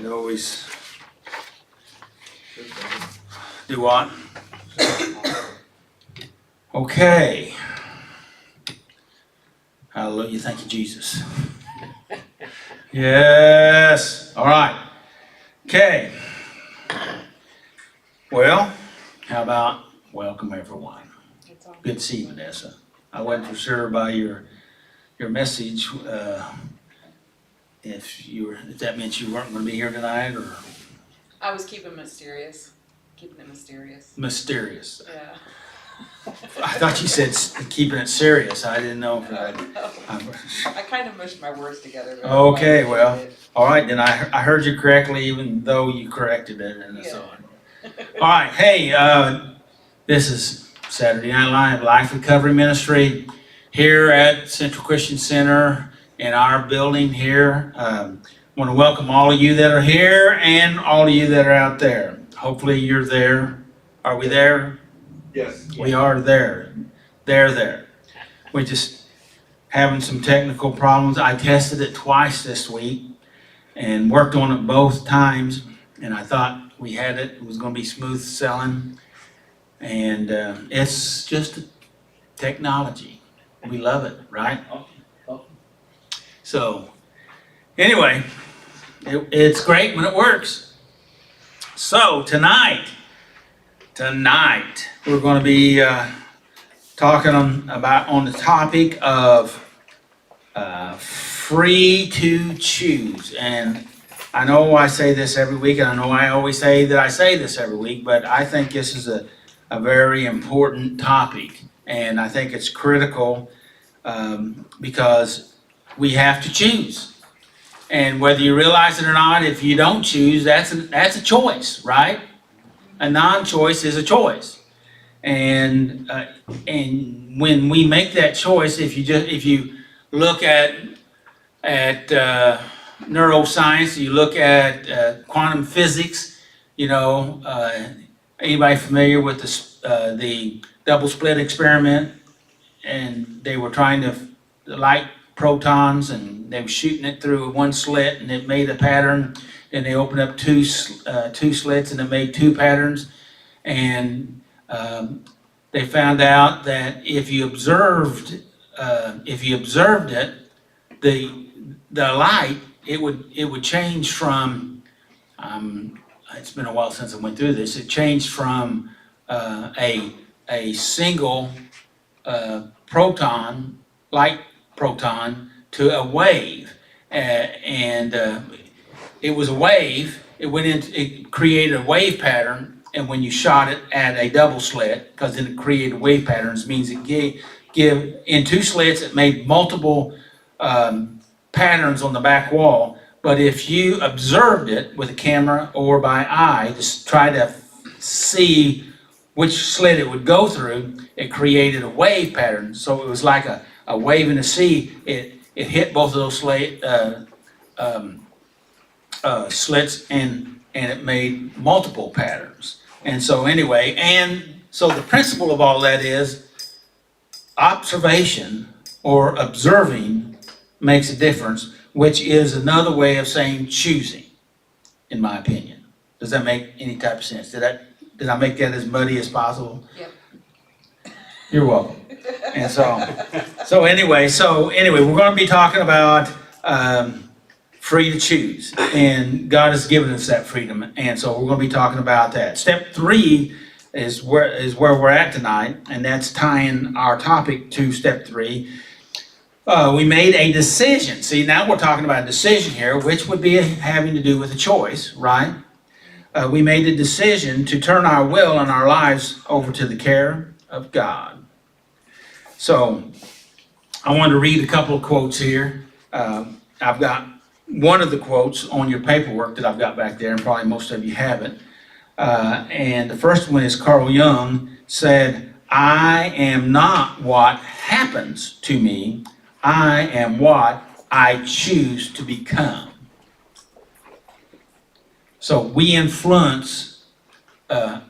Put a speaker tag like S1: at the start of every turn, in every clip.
S1: It always do what? Okay. Hallelujah. Thank you, Jesus. Yes. All right. Okay. Well, how about welcome everyone? Good to see you, Vanessa. I wasn't for sure by your message if that meant you weren't going to be here tonight or
S2: I was keeping it mysterious.
S1: mysterious.
S2: Yeah.
S1: I thought you said keeping it serious. I didn't know.
S2: I kind of mushed my words together. But
S1: Okay, well, all right, then I heard you correctly, even though you corrected it, and so on. All right, hey, this is Saturday Night Live, Life Recovery Ministry here at Central Christian Center in our building here. I want to welcome all of you that are here and all of you that are out there. Hopefully you're there. Are we there?
S3: Yes.
S1: We are there. There. We're just having some technical problems. I tested it twice this week and worked on it both times, and I thought we had it. It was going to be smooth sailing, and it's just technology. We love it, right? So anyway, it's great when it works. So tonight we're going to be talking on the topic of free to choose. And I know I say this every week, and I know I always say that I say this every week, but I think this is a very important topic, and I think it's critical because we have to choose. And whether you realize it or not, if you don't choose, that's a choice, right? A non-choice is a choice, and when we make that choice, if you look at neuroscience, you look at quantum physics, anybody familiar with the double slit experiment? And they were trying to light protons, and they were shooting it through one slit, and it made a pattern. And they opened up two slits, and it made two patterns. And they found out that if you observed it, the light it would change from. It's been a while since I went through this. It changed from a single light proton, to a wave, and it was a wave. It created a wave pattern, and when you shot it at a double slit, because then it created wave patterns, means it give in two slits, it made multiple patterns on the back wall. But if you observed it with a camera or by eye, just try to see which slit it would go through, it created a wave pattern. So it was like a wave in the sea. It hit both of those slits, and it made multiple patterns. And so anyway, and so the principle of all that is observation or observing makes a difference, which is another way of saying choosing, in my opinion. Does that make any type of sense? Did I make that as muddy as possible?
S2: Yep.
S1: You're welcome. And so anyway, we're going to be talking about free to choose, and God has given us that freedom, and so we're going to be talking about that. Step 3 is where we're at tonight, and that's tying our topic to step 3. We made a decision. See, now we're talking about a decision here, which would be having to do with a choice, right? We made a decision to turn our will and our lives over to the care of God. So I want to read a couple of quotes here. I've got one of the quotes on your paperwork that I've got back there, and probably most of you have it. And the first one is Carl Jung said, "I am not what happens to me. I am what I choose to become." So we influence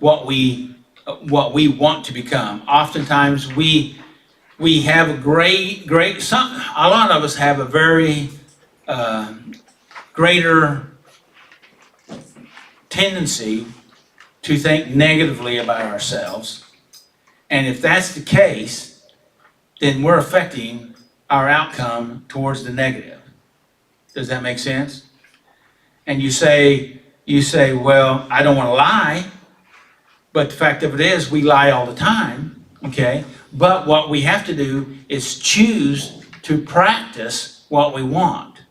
S1: what we want to become. Oftentimes we have a a lot of us have a very greater tendency to think negatively about ourselves. And if that's the case, then we're affecting our outcome towards the negative. Does that make sense? And you say, well, I don't want to lie, but the fact of it is we lie all the time, okay? But what we have to do is choose to practice what we want.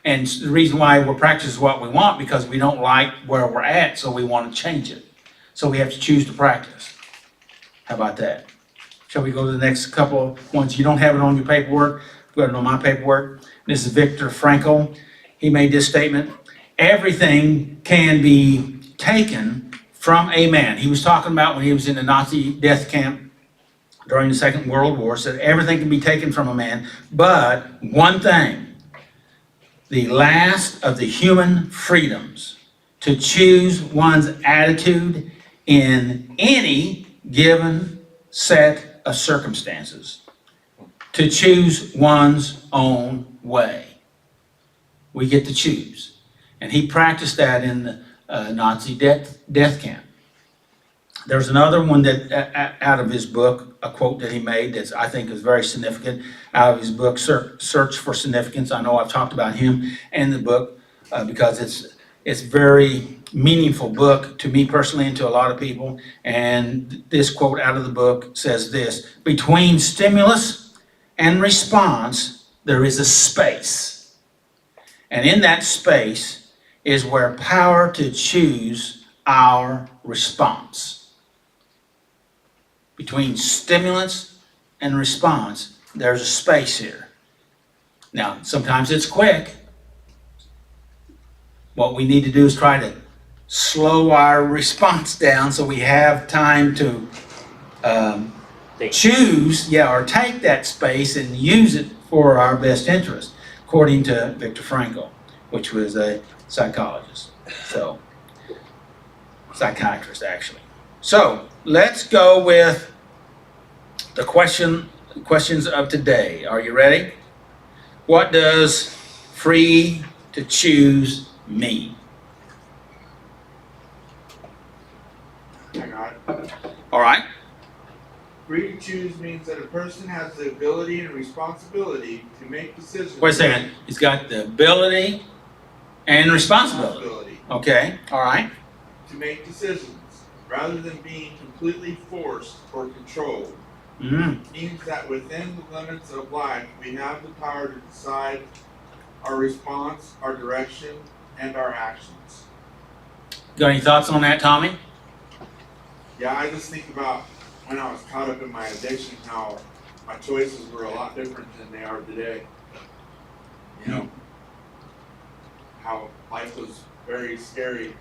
S1: And the reason why we're practicing what we want, because we don't like where we're at, so we want to change it. So we have to choose to practice. How about that? Shall we go to the next couple ones? You don't have it on your paperwork. Go ahead on my paperwork. This is Viktor Frankl. He made this statement: everything can be taken from a man. He was talking about when he was in the Nazi death camp during the Second World War, said everything can be taken from a man, but one thing, the last of the human freedoms, to choose one's attitude in any given set of circumstances, to choose one's own way. We get to choose. And he practiced that in the Nazi death camp. There's another one that, out of his book, a quote that he made that I think is very significant, out of his book, Search for Significance. I know I've talked about him and the book because it's very meaningful book to me personally and to a lot of people. And this quote out of the book says this: between stimulus and response, there is a space. And in that space is where power to choose our response. Between stimulus and response, there's a space here. Now, sometimes it's quick. What we need to do is try to slow our response down so we have time to choose, or take that space and use it for our best interest, according to Viktor Frankl, which was a psychologist. So, psychiatrist, actually. So, let's go with the questions of today. Are you ready? What does free to choose mean?
S3: I got it.
S1: All right.
S3: Free to choose means that a person has the ability and responsibility to make decisions.
S1: Wait a second. He's got the ability and responsibility. Okay. All right.
S3: To make decisions rather than being completely forced or controlled. Means that within the limits of life, we have the power to decide our response, our direction, and our actions.
S1: Got any thoughts on that, Tommy?
S3: Yeah, I just think about when I was caught up in my addiction, how my choices were a lot different than they are today. You know, how life was very scary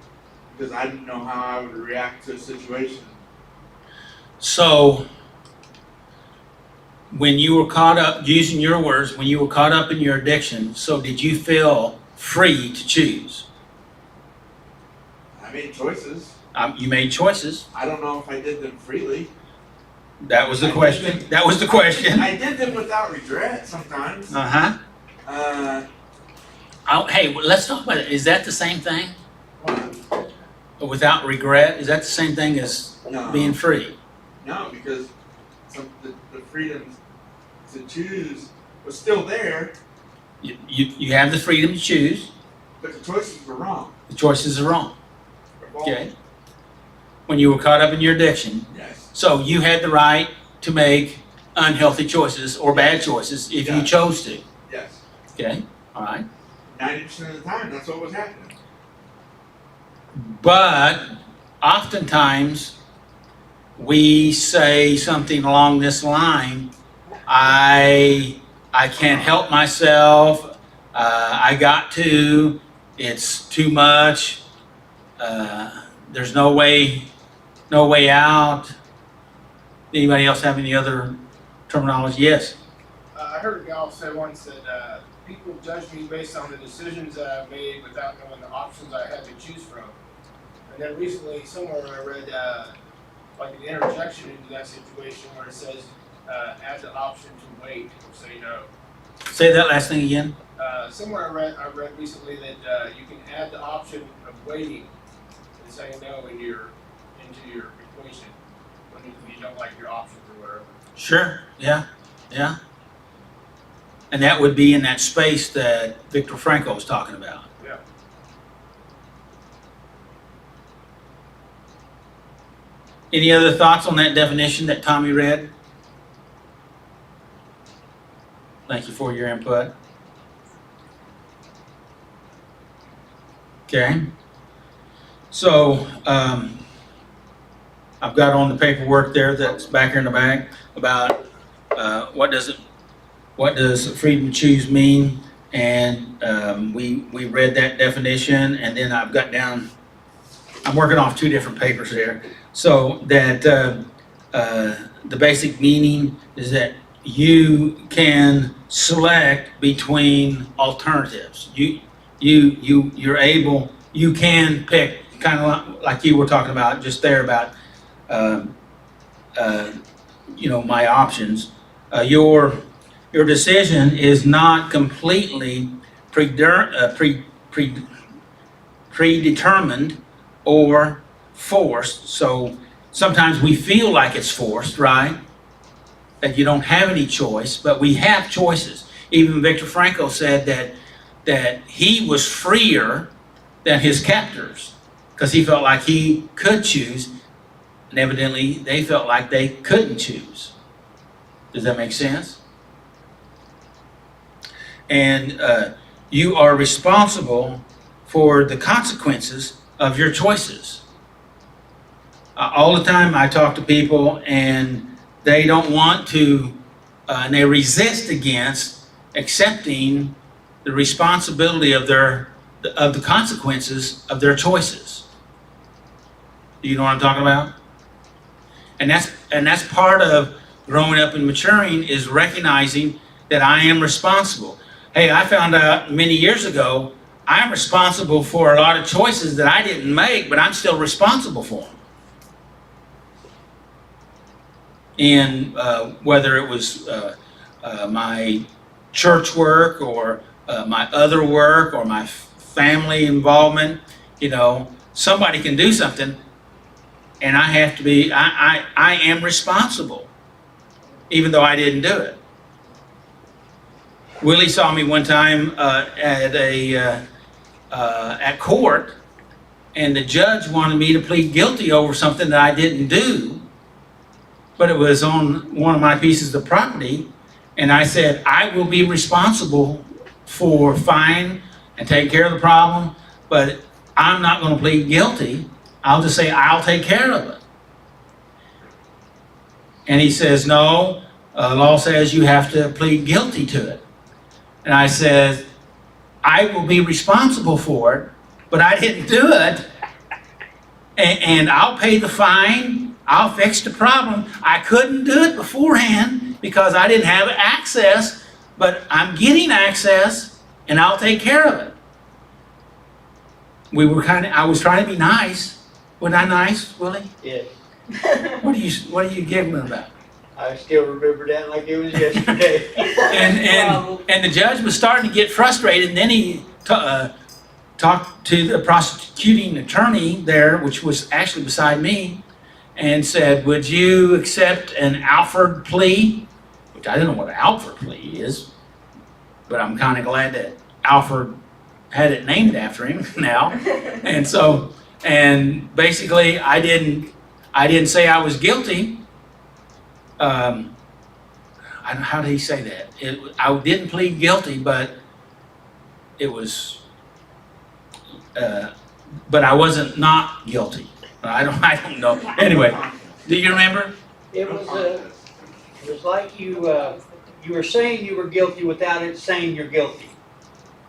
S3: because I didn't know how I would react to a situation.
S1: So, when you were caught up, using your words, when you were caught up in your addiction, so did you feel free to choose?
S3: I made choices.
S1: You made choices.
S3: I don't know if I did them freely.
S1: That was the question. That was the question.
S3: I did them without regret sometimes.
S1: Hey, let's talk about it. Is that the same thing? Without regret? Is that the same thing as being free?
S3: No, because the freedom to choose was still there.
S1: You have the freedom to choose.
S3: But the choices were wrong.
S1: The choices are wrong. Okay. When you were caught up in your addiction.
S3: Yes.
S1: So you had the right to make unhealthy choices or bad choices if you chose to.
S3: Yes.
S1: Okay. All right.
S3: 90% of the time, that's what was happening.
S1: But oftentimes we say something along this line: I can't help myself. I got to. It's too much. There's no way out. Anybody else have any other terminology? Yes.
S4: I heard a gal say once that people judge me based on the decisions that I've made without knowing the options I had to choose from. And then recently, somewhere I read like an interjection into that situation where it says, add the option to wait or say no.
S1: Say that last thing again.
S4: somewhere I read recently that you can add the option of waiting and saying no into your equation when you don't like your options or whatever.
S1: Sure, yeah, yeah. And that would be in that space that Viktor Frankl was talking about.
S4: Yeah.
S1: Any other thoughts on that definition that Tommy read? Thank you for your input. Okay. So, I've got on the paperwork there that's back here in the back about what does freedom to choose mean, and we read that definition, and then I've got down. I'm working off two different papers there, so that the basic meaning is that you can select between alternatives. You're able. You can pick, kind of like you were talking about just there about. My options. Your decision is not completely predetermined or forced. So sometimes we feel like it's forced, right? That you don't have any choice, but we have choices. Even Viktor Frankl said that he was freer than his captors because he felt like he could choose. And evidently, they felt like they couldn't choose. Does that make sense? And you are responsible for the consequences of your choices. All the time I talk to people and they don't want to, and they resist against accepting the responsibility of the consequences of their choices. Do you know what I'm talking about? And that's part of growing up and maturing, is recognizing that I am responsible. Hey, I found out many years ago, I'm responsible for a lot of choices that I didn't make, but I'm still responsible for them. And whether it was my church work or my other work or my family involvement, somebody can do something. And I have to be, I am responsible, even though I didn't do it. Willie saw me one time at court, and the judge wanted me to plead guilty over something that I didn't do, but it was on one of my pieces of property, and I said, I will be responsible for fine and take care of the problem, but I'm not going to plead guilty. I'll just say, I'll take care of it. And he says, no, law says you have to plead guilty to it. And I said, I will be responsible for it, but I didn't do it. And I'll pay the fine. I'll fix the problem. I couldn't do it beforehand because I didn't have access, but I'm getting access and I'll take care of it. I was trying to be nice. Wasn't I nice, Willie?
S5: Yes.
S1: What are you giggling about?
S5: I still remember that like it was yesterday.
S1: And the judge was starting to get frustrated, and then he talked to the prosecuting attorney there, which was actually beside me, and said, would you accept an Alford plea? Which I don't know what an Alford plea is, but I'm kind of glad that Alford had it named after him now. And basically I didn't say I was guilty. How did he say that? I didn't plead guilty, but it was, but I wasn't not guilty. I don't know. Anyway, do you remember?
S5: It was like you were saying you were guilty without it saying you're guilty.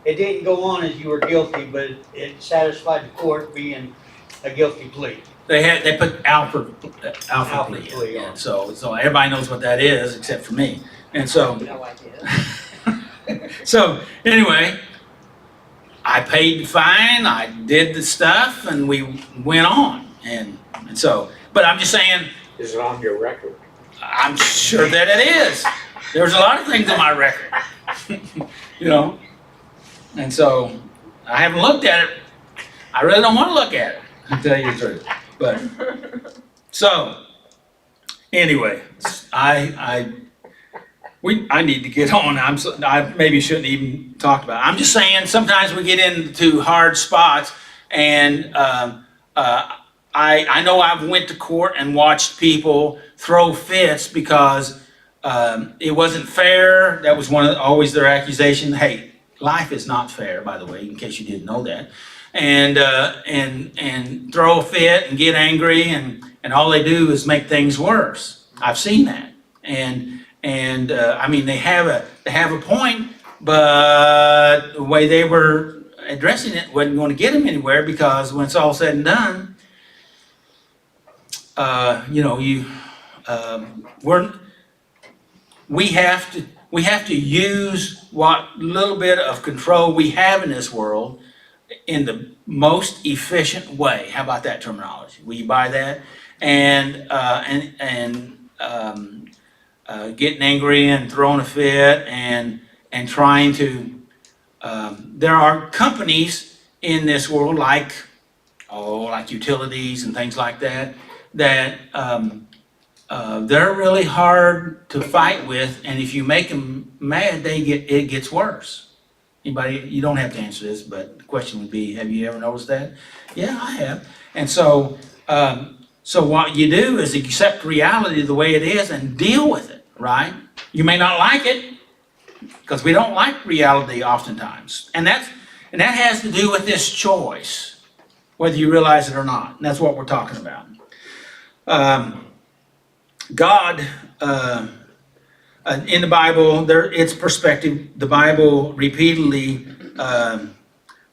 S5: It didn't go on as you were guilty, but it satisfied the court being a guilty plea.
S1: They put Alford plea.
S5: Yeah.
S1: So everybody knows what that is except for me. And so
S2: No idea.
S1: so anyway, I paid the fine, I did the stuff, and we went on. And so, but I'm just saying,
S6: Is it on your record?
S1: I'm sure that it is. There's a lot of things on my record. And so I haven't looked at it. I really don't want to look at it, to tell you the truth. But so anyway, I need to get on. I maybe shouldn't even talk about it. I'm just saying sometimes we get into hard spots, and I know I've went to court and watched people throw fits because it wasn't fair. That was always their accusation. Hey, life is not fair, by the way, in case you didn't know that. And throw a fit and get angry, and all they do is make things worse. I've seen that, and I mean they have a point, but the way they were addressing it wasn't going to get them anywhere, because when it's all said and done, we have to use what little bit of control we have in this world in the most efficient way. How about that terminology? Will you buy that? And getting angry and throwing a fit and trying to. There are companies in this world like utilities and things like that they're really hard to fight with, and if you make them mad, it gets worse. Anybody? You don't have to answer this, but the question would be: have you ever noticed that? Yeah, I have. And so what you do is accept reality the way it is and deal with it. Right? You may not like it, because we don't like reality oftentimes, and that has to do with this choice, whether you realize it or not. And that's what we're talking about. God, in the Bible, its perspective, the Bible repeatedly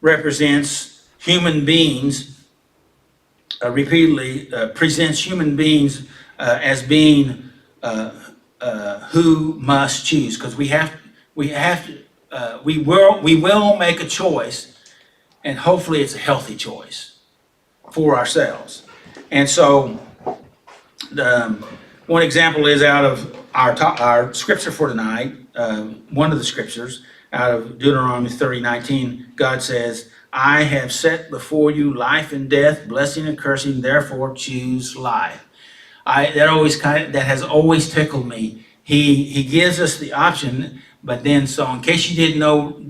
S1: represents human beings, presents human beings as being who must choose, because we will make a choice, and hopefully it's a healthy choice for ourselves. And so one example is out of our scripture for tonight. One of the scriptures out of Deuteronomy 30:19. God says, "I have set before you life and death, blessing and cursing. Therefore, choose life." That has always tickled me. He gives us the option, but then, so in case you didn't know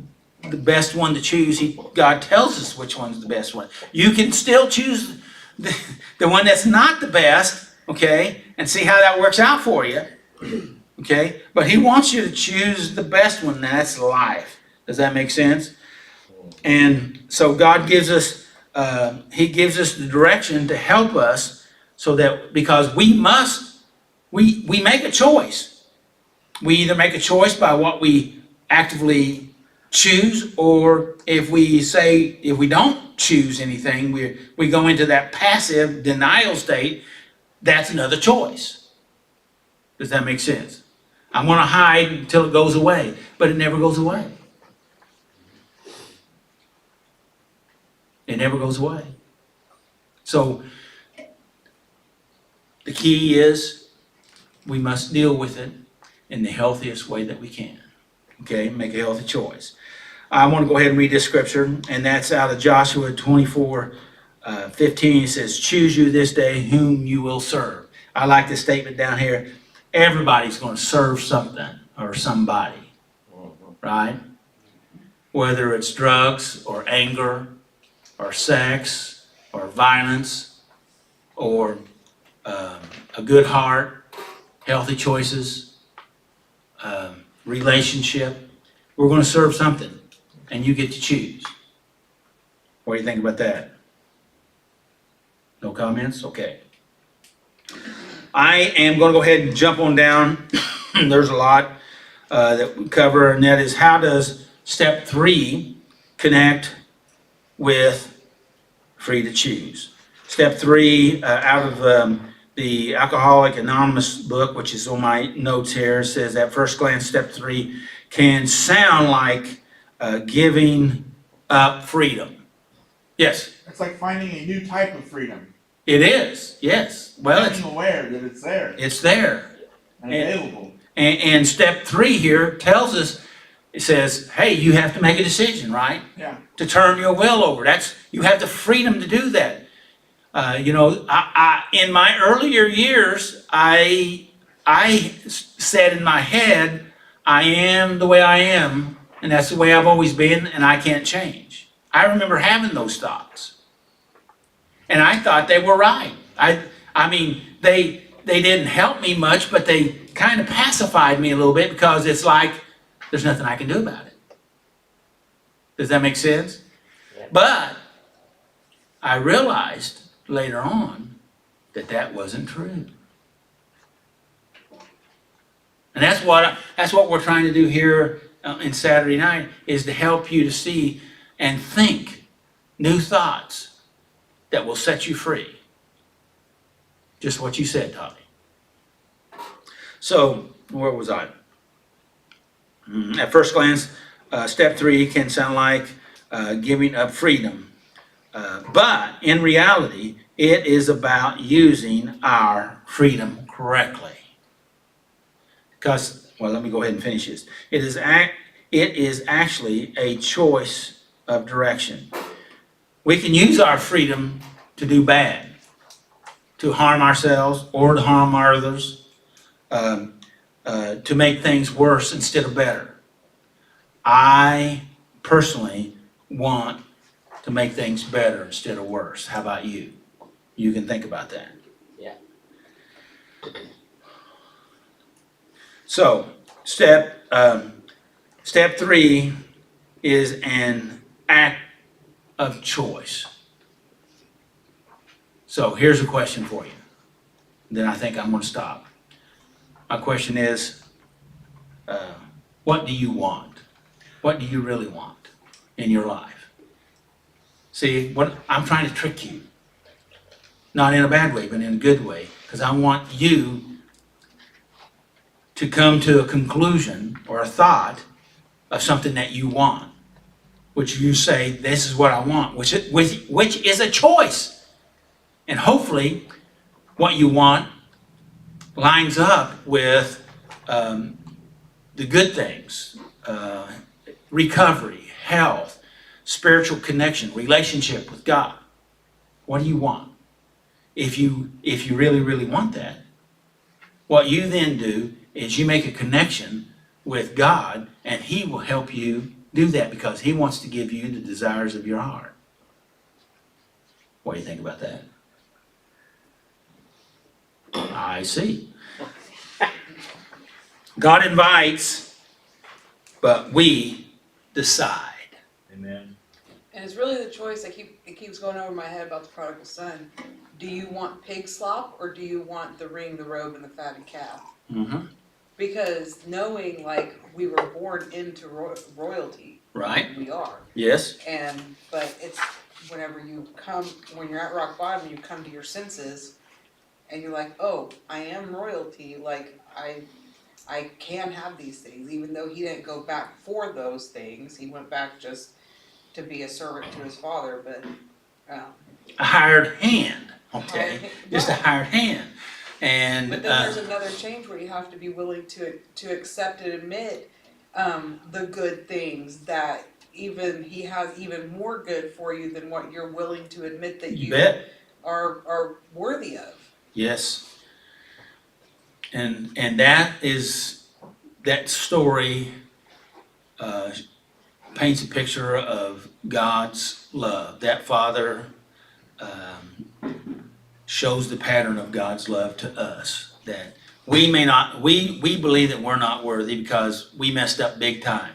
S1: the best one to choose, God tells us which one's the best one. You can still choose the one that's not the best, okay, and see how that works out for you, okay? But He wants you to choose the best one, and that's life. Does that make sense? And so God gives us, He gives us the direction to help us, so that, because we make a choice. We either make a choice by what we actively choose, or if we don't choose anything, we go into that passive denial state. That's another choice. Does that make sense? I want to hide until it goes away, but it never goes away. It never goes away. So the key is we must deal with it in the healthiest way that we can. Okay, make a healthy choice. I want to go ahead and read this scripture, and that's out of Joshua 24:15. It says, "Choose you this day whom you will serve." I like this statement down here. Everybody's going to serve something or somebody, right? Whether it's drugs or anger or sex or violence or a good heart, healthy choices, relationship. We're going to serve something, and you get to choose. What do you think about that? No comments? Okay. I am going to go ahead and jump on down. There's a lot that we cover, and that is, how does step 3 connect with free to choose? Step 3 out of the Alcoholic Anonymous book, which is on my notes here, says at first glance, step 3 can sound like giving up freedom. Yes?
S3: It's like finding a new type of freedom.
S1: It is, yes. Well,
S3: being aware that it's there.
S1: It's there.
S3: And available.
S1: And step 3 here tells us it says, hey, you have to make a decision, right?
S3: Yeah.
S1: To turn your will over. You have the freedom to do that. In my earlier years, I said in my head, I am the way I am, and that's the way I've always been, and I can't change. I remember having those thoughts. And I thought they were right. I mean, they didn't help me much, but they kind of pacified me a little bit because it's like, there's nothing I can do about it. Does that make sense?
S5: Yeah.
S1: But I realized later on that wasn't true. And that's what we're trying to do here in Saturday night, is to help you to see and think new thoughts that will set you free. Just what you said, Tommy. So, where was I? At first glance, step 3 can sound like giving up freedom. But in reality, it is about using our freedom correctly. Because, well, let me go ahead and finish this. It is actually a choice of direction. We can use our freedom to do bad, to harm ourselves or to harm others, to make things worse instead of better. I personally want to make things better instead of worse. How about you? You can think about that.
S5: Yeah.
S1: So, step 3 is an act of choice. So here's a question for you. Then I think I'm going to stop. My question is, what do you want? What do you really want in your life? See, I'm trying to trick you. Not in a bad way, but in a good way. Because I want you to come to a conclusion or a thought of something that you want. Which you say, this is what I want. Which is a choice. And hopefully, what you want lines up with the good things. Recovery, health, spiritual connection, relationship with God. What do you want? If you really, really want that, what you then do is you make a connection with God, and He will help you do that because He wants to give you the desires of your heart. What do you think about that? I see. God invites, but we decide.
S5: Amen.
S2: And it's really the choice it keeps going over my head about the prodigal son. Do you want pig slop or do you want the ring, the robe, and the fatted calf?
S1: Mm-hmm.
S2: Because knowing like we were born into royalty,
S1: Right?
S2: we are.
S1: Yes.
S2: But it's when you're at rock bottom, you come to your senses, and you're like, oh, I am royalty. Like I can have these things, even though he didn't go back for those things. He went back just to be a servant to his father, but
S1: A hired hand. Okay.
S2: Hired-
S1: Just a
S2: right.
S1: hired hand. And
S2: But then there's another change where you have to be willing to accept and admit the good things that even he has even more good for you than what you're willing to admit that you
S1: bet.
S2: are worthy of.
S1: Yes. And that story paints a picture of God's love. That Father shows the pattern of God's love to us. That we believe that we're not worthy because we messed up big time.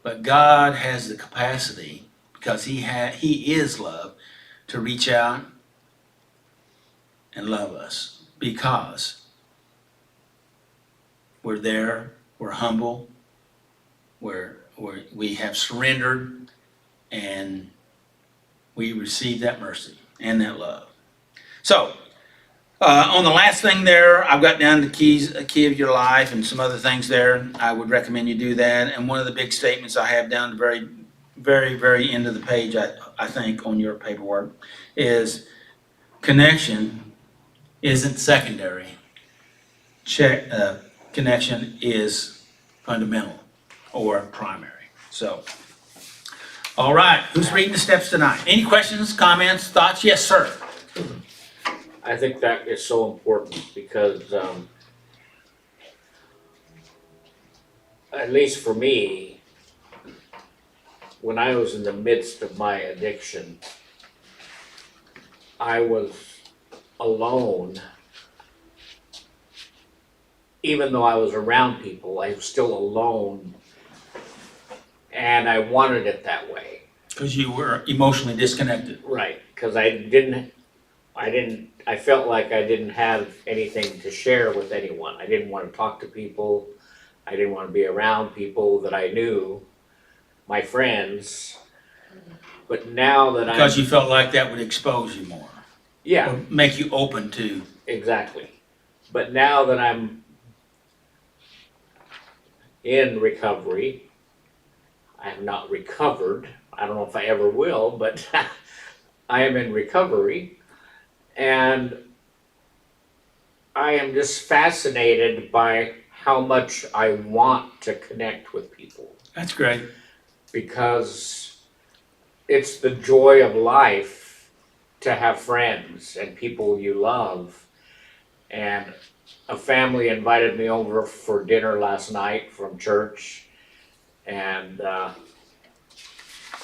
S1: But God has the capacity, because He is love, to reach out and love us because we're there, we're humble, we have surrendered, and we receive that mercy and that love. So, on the last thing there, I've got down the key of your life and some other things there. I would recommend you do that. And one of the big statements I have down the very, very, very end of the page, I think, on your paperwork, is connection isn't secondary. Connection is fundamental. or primary. So, all right, who's reading the steps tonight? Any questions, comments, thoughts? Yes, sir.
S6: I think that is so important because, at least for me, when I was in the midst of my addiction, I was alone. Even though I was around people, I was still alone. And I wanted it that way.
S1: Because you were emotionally disconnected.
S6: Right, because I felt like I didn't have anything to share with anyone. I didn't want to talk to people. I didn't want to be around people that I knew, my friends. But now that
S1: Because you felt like that would expose you more.
S6: yeah,
S1: Or make you open to.
S6: exactly. But now that I'm in recovery, I have not recovered. I don't know if I ever will, but I am in recovery. And I am just fascinated by how much I want to connect with people
S1: That's great.
S6: because it's the joy of life to have friends and people you love. And a family invited me over for dinner last night from church, and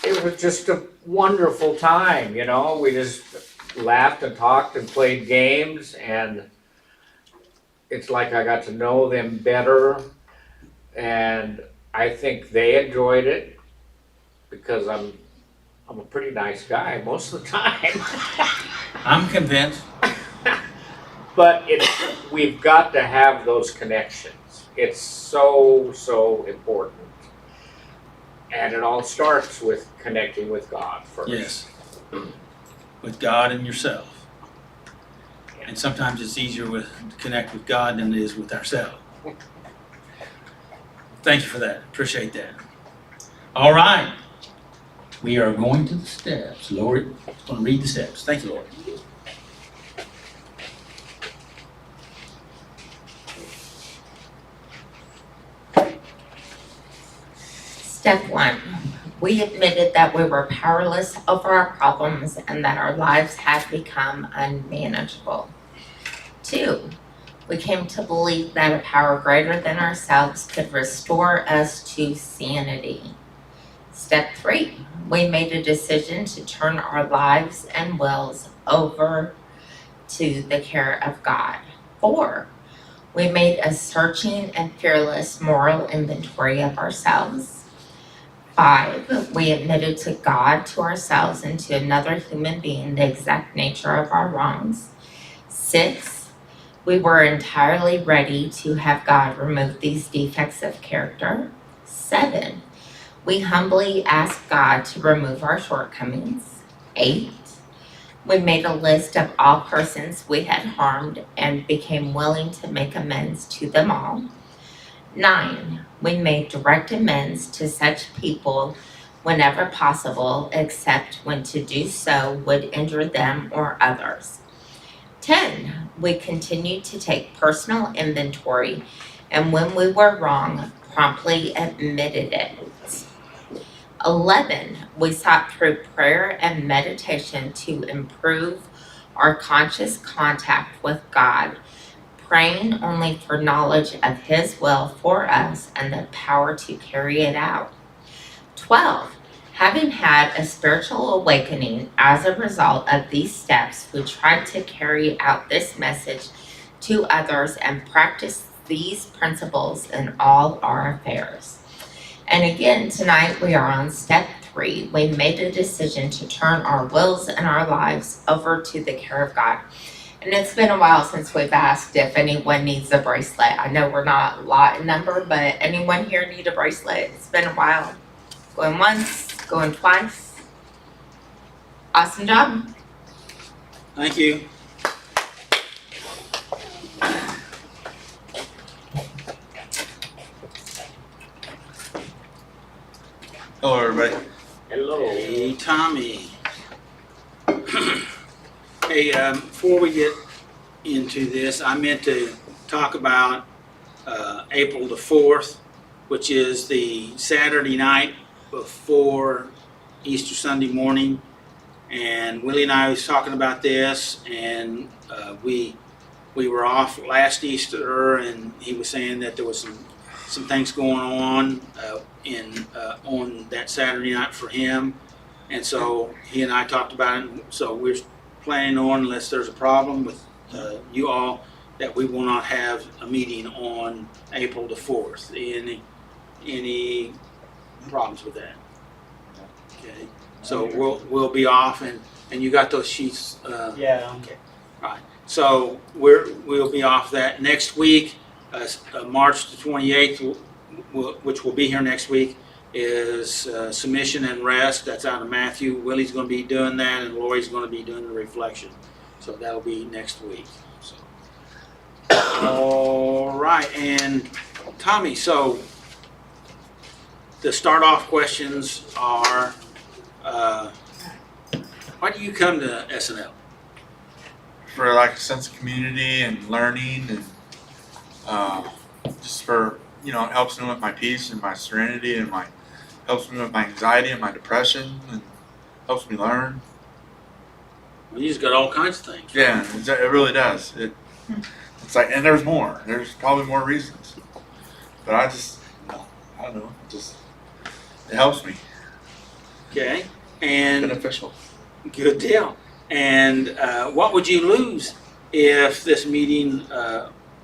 S6: it was just a wonderful time, you know. We just laughed and talked and played games, and it's like I got to know them better, and I think they enjoyed it because I'm a pretty nice guy most of the time.
S1: I'm convinced.
S6: But we've got to have those connections. It's so important. And it all starts with connecting with God first.
S1: Yes. With God and yourself. And sometimes it's easier to connect with God than it is with ourselves. Thank you for that. Appreciate that. All right. We are going to the steps. Lori, I'm going to read the steps. Thank you, Lori.
S7: Step 1, we admitted that we were powerless over our problems and that our lives had become unmanageable. 2, we came to believe that a power greater than ourselves could restore us to sanity. Step 3, we made a decision to turn our lives and wills over to the care of God. 4, we made a searching and fearless moral inventory of ourselves. 5, we admitted to God, to ourselves, and to another human being the exact nature of our wrongs. 6, we were entirely ready to have God remove these defects of character. 7, we humbly asked God to remove our shortcomings. 8, we made a list of all persons we had harmed and became willing to make amends to them all. 9, we made direct amends to such people whenever possible, except when to do so would injure them or others. 10, we continued to take personal inventory, and when we were wrong, promptly admitted it. 11, we sought through prayer and meditation to improve our conscious contact with God, praying only for knowledge of His will for us and the power to carry it out. 12, having had a spiritual awakening as a result of these steps, we tried to carry out this message to others and practice these principles in all our affairs. And again, tonight we are on step 3. We made a decision to turn our wills and our lives over to the care of God. And it's been a while since we've asked if anyone needs a bracelet. I know we're not a lot in number, but anyone here need a bracelet? It's been a while. Going once, going twice. Awesome job.
S1: Thank you. Hello, everybody.
S6: Hello.
S1: Hey, Tommy. Hey, before we get into this, I meant to talk about April the 4th which is the Saturday night before Easter Sunday morning. And Willie and I was talking about this, and we were off last Easter, and he was saying that there was some things going on on that Saturday night for him. And so he and I talked about it. So we're planning on, unless there's a problem with you all, that we will not have a meeting on April the 4th. Any problems with that? Okay. So we'll be off, and you got those sheets.
S5: Yeah.
S1: So we'll be off that next week. March the 28th, which will be here next week, is submission and rest. That's out of Matthew. Willie's going to be doing that, and Lori's going to be doing the reflection. So that'll be next week. So. All right, and Tommy, so the start off questions are, why do you come to SNL?
S3: For like a sense of community and learning, and just for, it helps me with my peace and my serenity, and helps me with my anxiety and my depression, and helps me learn.
S1: Well, you just got all kinds of things.
S3: Yeah, it really does. It's like, and there's more. There's probably more reasons, but I don't know. It helps me.
S1: Okay, and
S3: Beneficial.
S1: good deal. And what would you lose if this meeting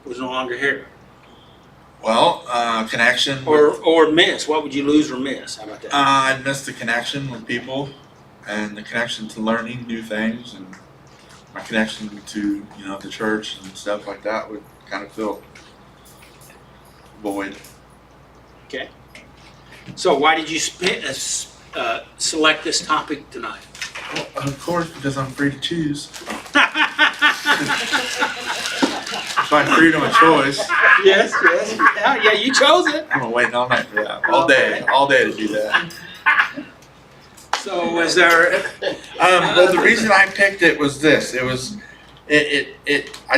S1: was no longer here?
S3: Well, connection.
S1: Or miss? What would you lose or miss? How about that?
S3: I miss the connection with people, and the connection to learning new things, and my connection to the church and stuff like that would kind of feel void.
S1: Okay. So why did you select this topic tonight?
S3: Well, of course, because I'm free to choose. It's my freedom of choice.
S1: Yes. Yeah, you chose it.
S3: I'm waiting all night for that. All day to do that.
S1: So was there?
S3: Well, the reason I picked it was this.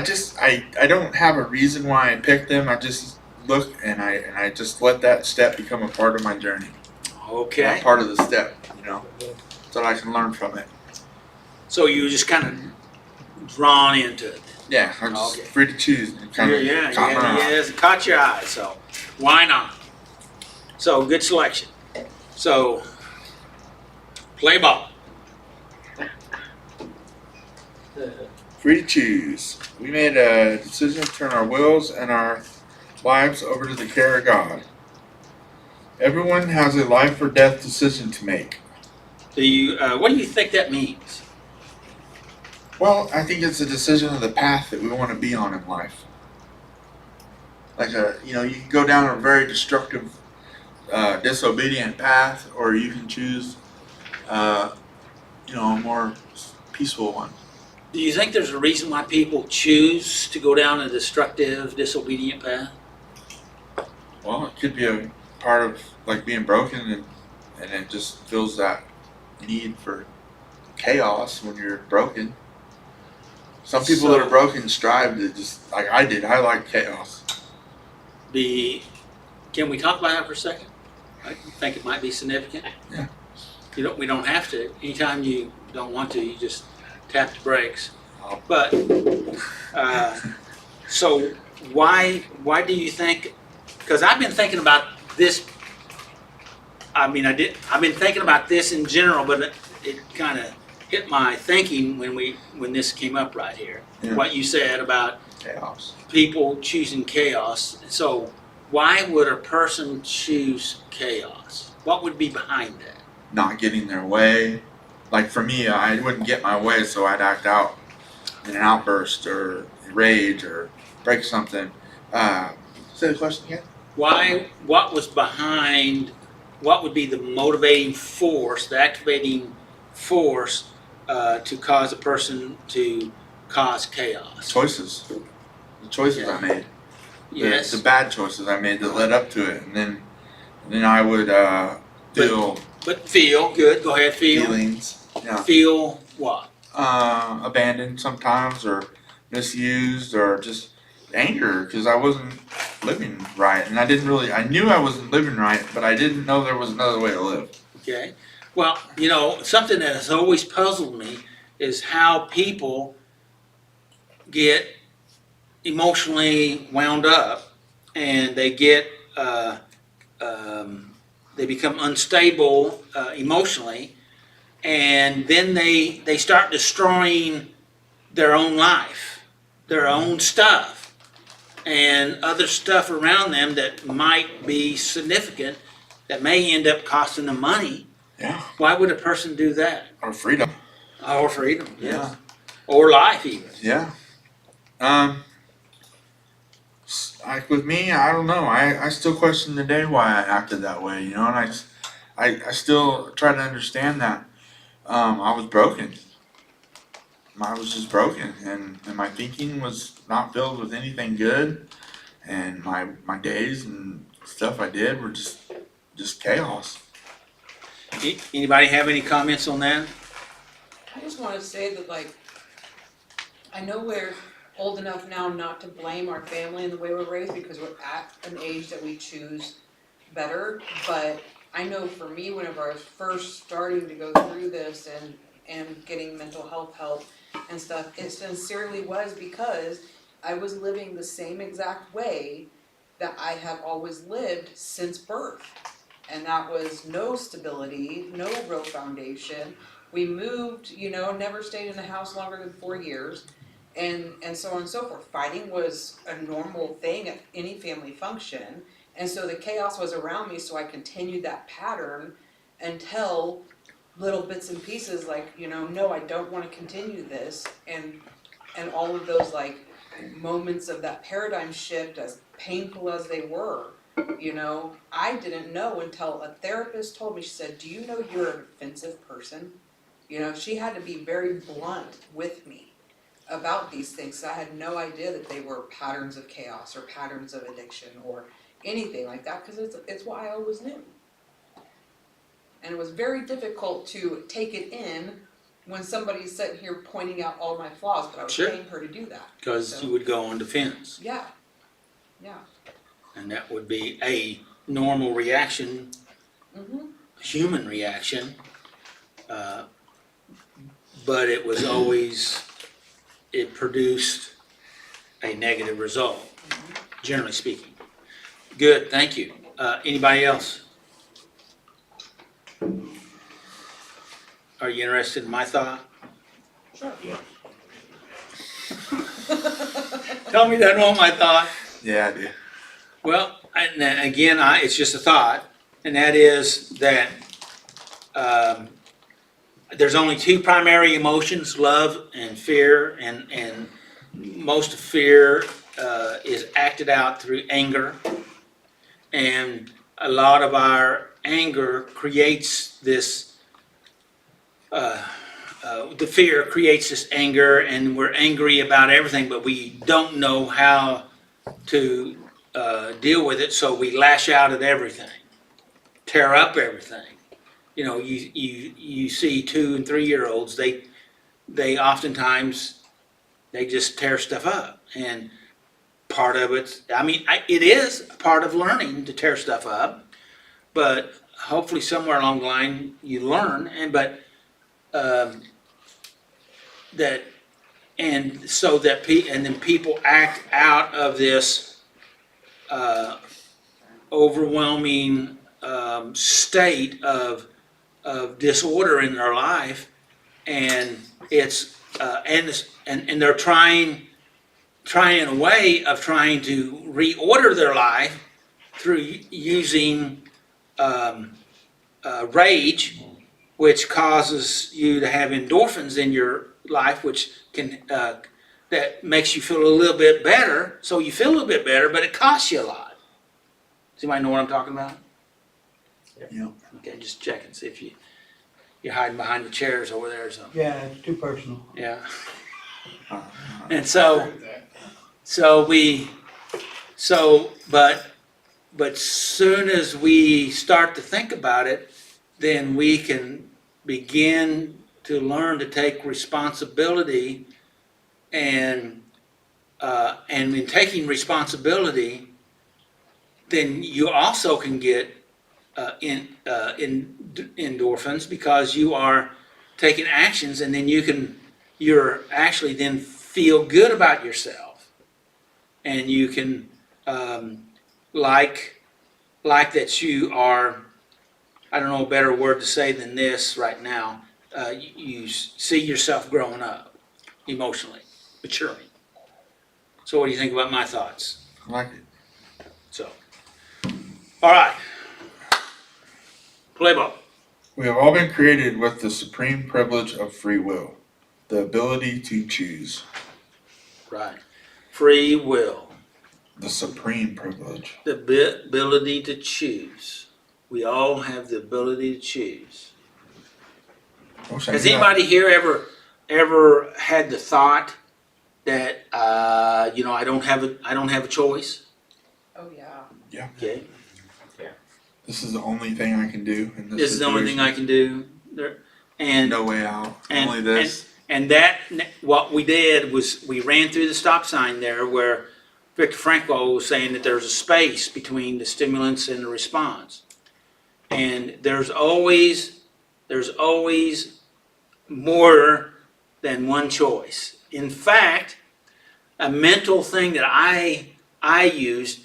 S3: I don't have a reason why I picked them. I just look and I just let that step become a part of my journey.
S1: Okay.
S3: Not part of the step, so that I can learn from it.
S1: So you were just kind of drawn into it.
S3: Yeah, I'm just
S1: Okay.
S3: free to choose. And kind of
S1: Yes, it caught your eye, so why not? So good selection. So play ball.
S3: Free to choose. We made a decision to turn our wills and our lives over to the care of God. Everyone has a life or death decision to make.
S1: What do you think that means?
S3: Well, I think it's a decision of the path that we want to be on in life. Like you can go down a very destructive, disobedient path, or you can choose, a more peaceful one.
S1: Do you think there's a reason why people choose to go down a destructive, disobedient path?
S3: Well, it could be a part of like being broken, and it just feels that need for chaos when you're broken. Some people that are broken strive to just, like I did, I like chaos.
S1: Can we talk about that for a second? I think it might be significant.
S3: Yeah.
S1: We don't have to. Anytime you don't want to, you just tap the brakes.
S3: Oh.
S1: But so why do you think? Because I've been thinking about this. I've been thinking about this in general, but it kind of hit my thinking when this came up right here.
S3: Yeah.
S1: What you said about
S3: Chaos.
S1: people choosing chaos. So why would a person choose chaos? What would be behind that?
S3: Not getting their way. Like for me, I wouldn't get my way, so I'd act out in an outburst or rage or break something. Say the question again.
S1: What was behind, what would be the motivating force, the activating force to cause a person to cause chaos?
S3: Choices. The choices I made.
S1: Yes.
S3: The bad choices I made that led up to it, and then I would feel
S1: But feel, good, go ahead, feel.
S3: feelings. Yeah.
S1: Feel what?
S3: Abandoned sometimes, or misused, or just anger because I wasn't living right, and I knew I wasn't living right, but I didn't know there was another way to live.
S1: Okay, well, something that has always puzzled me is how people get emotionally wound up and they get, they become unstable emotionally, and then they start destroying their own life, their own stuff, and other stuff around them that might be significant, that may end up costing them money.
S3: Yeah.
S1: Why would a person do that?
S3: Or freedom.
S1: Or freedom, yes. Or life even.
S3: Yeah. Like with me, I don't know. I still question today why I acted that way, and I still try to understand that. I was broken. I was just broken, and my thinking was not filled with anything good, and my days and stuff I did were just chaos.
S1: Anybody have any comments on that?
S2: I just wanna say that like, I know we're old enough now not to blame our family and the way we're raised because we're at an age that we choose better, but I know for me, whenever I was first starting to go through this and getting mental health help and stuff, it sincerely was because I was living the same exact way that I have always lived since birth. And that was no stability, no real foundation. We moved, never stayed in the house longer than 4 years, and so on and so forth. Fighting was a normal thing at any family function, and so the chaos was around me, so I continued that pattern until little bits and pieces like, no, I don't want to continue this, and all of those like moments of that paradigm shift, as painful as they were, I didn't know until a therapist told me. She said, "Do you know you're an offensive person?" She had to be very blunt with me about these things. I had no idea that they were patterns of chaos or patterns of addiction or anything like that, because it's what I always knew. And it was very difficult to take it in when somebody's sitting here pointing out all my flaws, but I was
S1: Sure.
S2: paying her to do that.
S1: Because
S2: So-
S1: you would go on defense,
S2: Yeah.
S1: and that would be a normal reaction, human reaction, but it was always, it produced a negative result, generally speaking. Good, thank you. Anybody else? Are you interested in my thought?
S2: Sure.
S1: Tell me that on my thought.
S3: Yeah, I do.
S1: Well, again, it's just a thought, and that is that there's only two primary emotions, love and fear, and most of fear is acted out through anger, and a lot of our anger creates this, the fear creates this anger, and we're angry about everything, but we don't know how to deal with it, so we lash out at everything, tear up everything. You see 2 and 3 year olds, they oftentimes, they just tear stuff up, and part of it is part of learning to tear stuff up, but hopefully somewhere along the line you learn, and then people act out of this overwhelming state of disorder in their life, and and they're trying a way of trying to reorder their life through using rage, which causes you to have endorphins in your life, which can that makes you feel a little bit better. So you feel a little bit better, but it costs you a lot. Does anybody know what I'm talking about?
S3: Yeah.
S1: Okay, just checking, see if you're hiding behind the chairs over there or something.
S5: Yeah, it's too personal.
S1: Yeah.
S3: Uh,
S1: And so but soon as we start to think about it, then we can begin to learn to take responsibility and and in taking responsibility, then you also can get endorphins because you are taking actions, and then you're actually then feel good about yourself, and you can like that you are. I don't know a better word to say than this right now. You see yourself growing up emotionally, maturing. So what do you think about my thoughts?
S3: I like it.
S1: So, all right. Play ball.
S3: We have all been created with the supreme privilege of free will, the ability to choose.
S1: Right. Free will.
S3: The supreme privilege.
S1: The ability to choose. We all have the ability to choose. Has anybody here ever had the thought that I don't have a choice?
S2: Oh, yeah.
S1: Okay.
S3: This is the only thing I can do in
S1: This is the only thing I can do. And
S3: no way out.
S1: and-
S3: Only this.
S1: And that, what we did was we ran through the stop sign there where Victor Frankl was saying that there's a space between the stimulants and the response. And there's always more than one choice. In fact, a mental thing that I used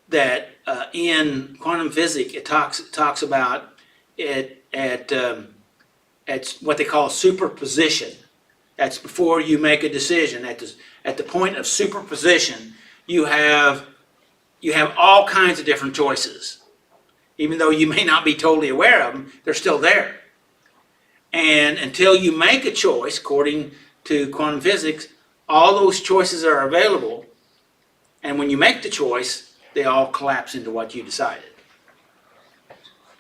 S1: that in quantum physics it talks about it at what they call superposition. That's before you make a decision. At the point of superposition, you have all kinds of different choices. Even though you may not be totally aware of them, they're still there. And until you make a choice, according to quantum physics, all those choices are available. And when you make the choice, they all collapse into what you decided,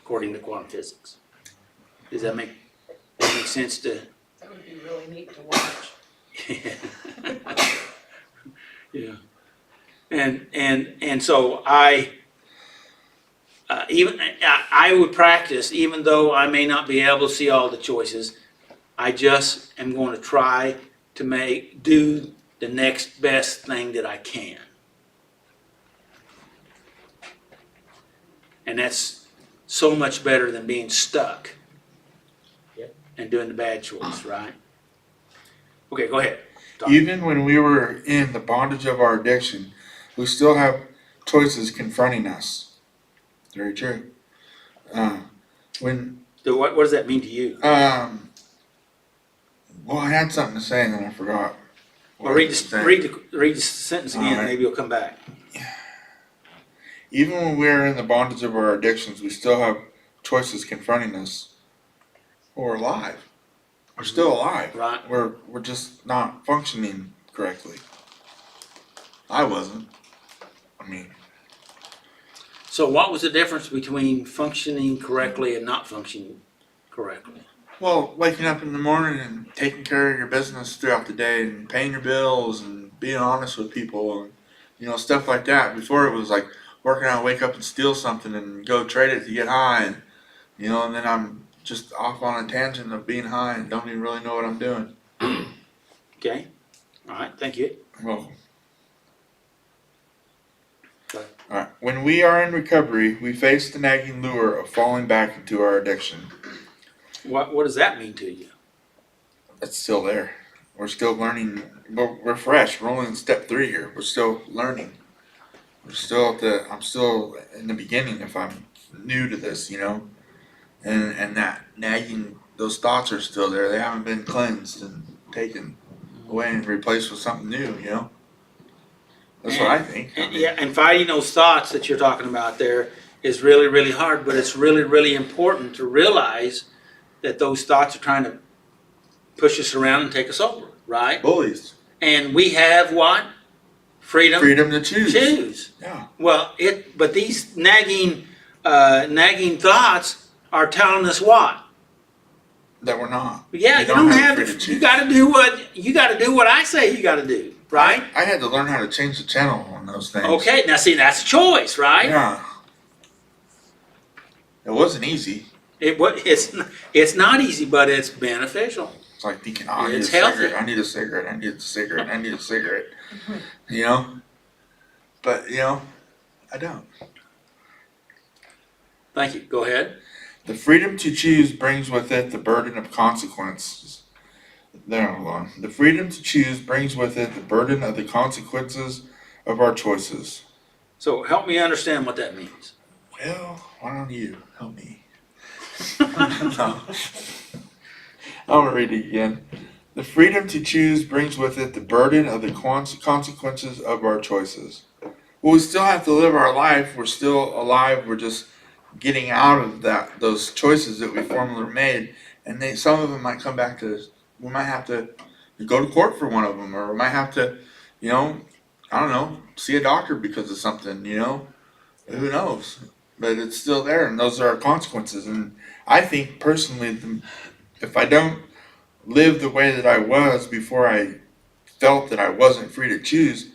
S1: according to quantum physics. Does that make sense to?
S2: That would be really neat to watch.
S1: Yeah. And so I would practice, even though I may not be able to see all the choices, I just am going to try to do the next best thing that I can. And that's so much better than being stuck.
S6: Yep.
S1: And doing the bad choice, right? Okay, go ahead. Talk.
S3: Even when we were in the bondage of our addiction, we still have choices confronting us. Very true.
S1: So what does that mean to you?
S3: Well, I had something to say and then I forgot.
S1: Well, read the sentence again,
S3: Alright.
S1: maybe you'll come back.
S3: Even when we are in the bondage of our addictions, we still have choices confronting us. Well, we're alive. We're still alive.
S1: Right.
S3: We're just not functioning correctly. I wasn't. I mean,
S1: So what was the difference between functioning correctly and not functioning correctly?
S3: well, waking up in the morning and taking care of your business throughout the day and paying your bills and being honest with people and, stuff like that. Before it was like working out, wake up and steal something and go trade it to get high and, and then I'm just off on a tangent of being high and don't even really know what I'm doing.
S1: Okay? All right, thank you.
S3: Well,
S1: Go ahead.
S3: alright. When we are in recovery, we face the nagging lure of falling back into our addiction.
S1: What does that mean to you?
S3: It's still there. We're still learning. We're fresh. We're only in step 3 here. We're still learning. I'm still in the beginning if I'm new to this, and that nagging, those thoughts are still there. They haven't been cleansed and taken away and replaced with something new, That's what I think.
S1: And fighting those thoughts that you're talking about there is really, really hard, but it's really, really important to realize that those thoughts are trying to push us around and take us over, right?
S3: Bullies.
S1: And we have what? Freedom
S3: Freedom to choose.
S1: choose.
S3: Yeah.
S1: Well, but these nagging thoughts are telling us what?
S3: That we're not.
S1: Yeah, you don't have to. You got to do what I say you got to do, right?
S3: I had to learn how to change the channel on those things.
S1: Okay, now see, that's a choice, right?
S3: Yeah. It wasn't easy.
S1: It's not easy, but it's beneficial.
S3: It's like thinking, I need a
S1: It's healthy.
S3: cigarette, I need a cigarette, I need a cigarette, I need a cigarette. You know? But, you know, I don't.
S1: Thank you. Go ahead.
S3: The freedom to choose brings with it the burden of consequences. There, hold on. The freedom to choose brings with it the burden of the consequences of our choices.
S1: So help me understand what that means.
S3: Well, why don't you help me? No. I'm gonna read it again. The freedom to choose brings with it the burden of the consequences of our choices. Well, we still have to live our life. We're still alive. We're just getting out of those choices that we formerly made, and some of them might come back to us. We might have to go to court for one of them, or we might have to, you know, I don't know, see a doctor because of something. You know, who knows? But it's still there, and those are our consequences. And I think personally, if I don't live the way that I was before I felt that I wasn't free to choose,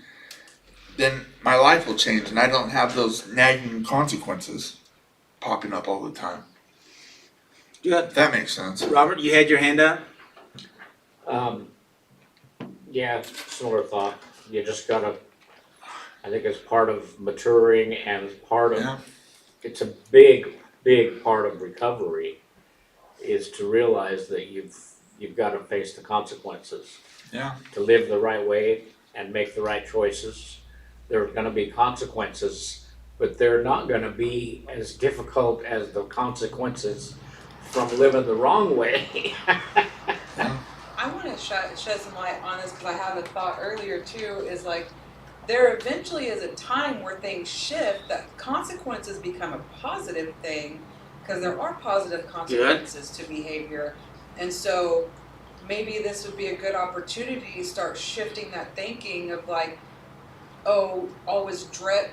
S3: then my life will change, and I don't have those nagging consequences popping up all the time.
S1: Good.
S3: If that makes sense.
S1: Robert, you had your hand up?
S6: Yeah, similar thought. You just gotta, I think it's part of maturing and part of,
S3: Yeah.
S6: it's a big, big part of recovery is to realize that you've gotta face the consequences.
S3: Yeah.
S6: To live the right way and make the right choices. There are gonna be consequences, but they're not gonna be as difficult as the consequences from living the wrong way.
S2: I want to shed some light on this because I had a thought earlier too, is like, there eventually is a time where things shift, that consequences become a positive thing, because there are positive consequences to behavior. And so maybe this would be a good opportunity to start shifting that thinking of like, oh, always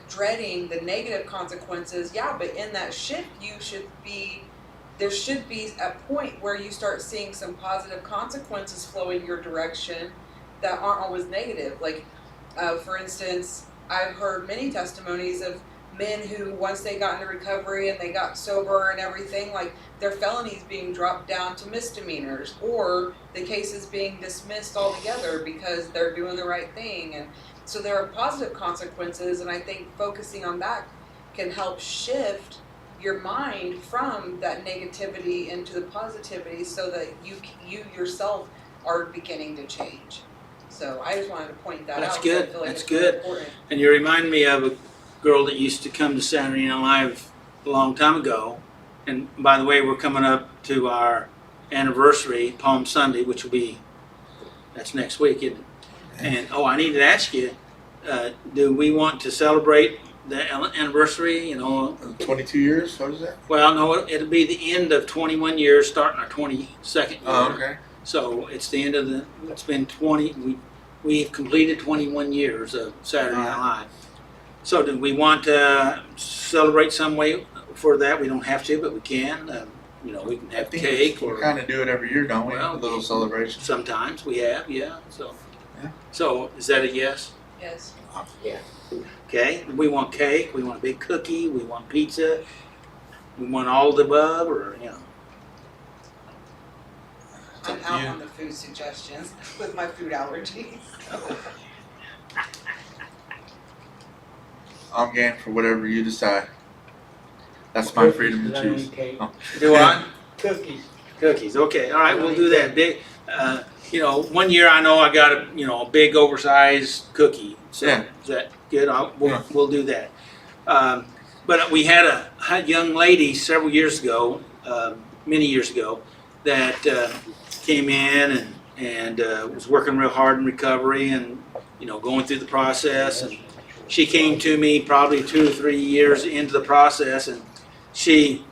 S2: dreading the negative consequences. Yeah, but in that shift, there should be a point where you start seeing some positive consequences flow in your direction that aren't always negative. Like, for instance, I've heard many testimonies of men who, once they got into recovery and they got sober and everything, like their felonies being dropped down to misdemeanors, or the cases being dismissed altogether because they're doing the right thing. And so there are positive consequences, and I think focusing on that can help shift your mind from that negativity into the positivity, so that you yourself are beginning to change. So I just wanted to point that
S1: That's
S2: out.
S1: good.
S2: 'Cause I feel like
S1: That's
S2: it's really
S1: good.
S2: important.
S1: And you remind me of a girl that used to come to Saturday Night Live a long time ago. And by the way, we're coming up to our anniversary, Palm Sunday, which will be, that's next week, isn't it? And, oh, I need to ask you, do we want to celebrate the anniversary,
S3: 22 years? What is that?
S1: Well, no, it'll be the end of 21 years, starting our 22nd year.
S3: Oh, okay.
S1: So it's the end of it's been 20, we've completed 21 years of Saturday Night Live. So do we want to celebrate some way for that? We don't have to, but we can. We can have cake
S3: We
S1: or
S3: kind of do it every year, don't we?
S1: Well,
S3: a little celebration.
S1: sometimes we have, yeah. So,
S3: Yeah.
S1: So is that a yes?
S2: Yes.
S1: Okay, we want cake, we want a big cookie, we want pizza, we want all of the above, or,
S2: I'm
S3: up to
S2: out
S3: you.
S2: on the food suggestions with my food allergies.
S3: I'm game for whatever you decide. That's my freedom to
S5: Cookies, 'cause I don't
S3: choose.
S5: eat cake.
S3: Oh.
S1: Do I?
S5: Cookies.
S1: Cookies, okay, all right, we'll do that. Big, 1 year I know I got a big oversized cookie. So
S3: Yeah.
S1: is that good?
S3: Yeah.
S1: We'll do that. But we had a young lady several years ago, many years ago, that came in and was working real hard in recovery and going through the process. And she came to me probably 2 or 3 years into the process, and she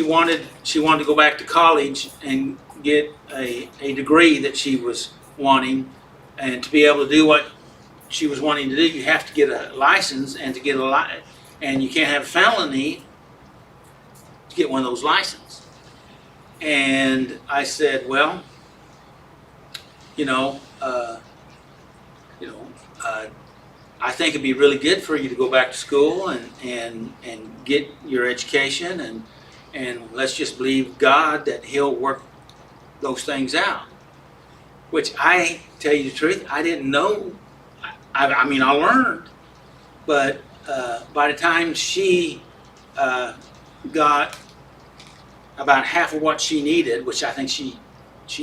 S1: wanted to go back to college and get a degree that she was wanting. And to be able to do what she was wanting to do, you have to get a license, and to get and you can't have a felony to get one of those licenses. And I said, well, I think it'd be really good for you to go back to school and get your education, and let's just believe God that He'll work those things out. Which, I tell you the truth, I didn't know I mean, I learned, but by the time she got about half of what she needed, which I think she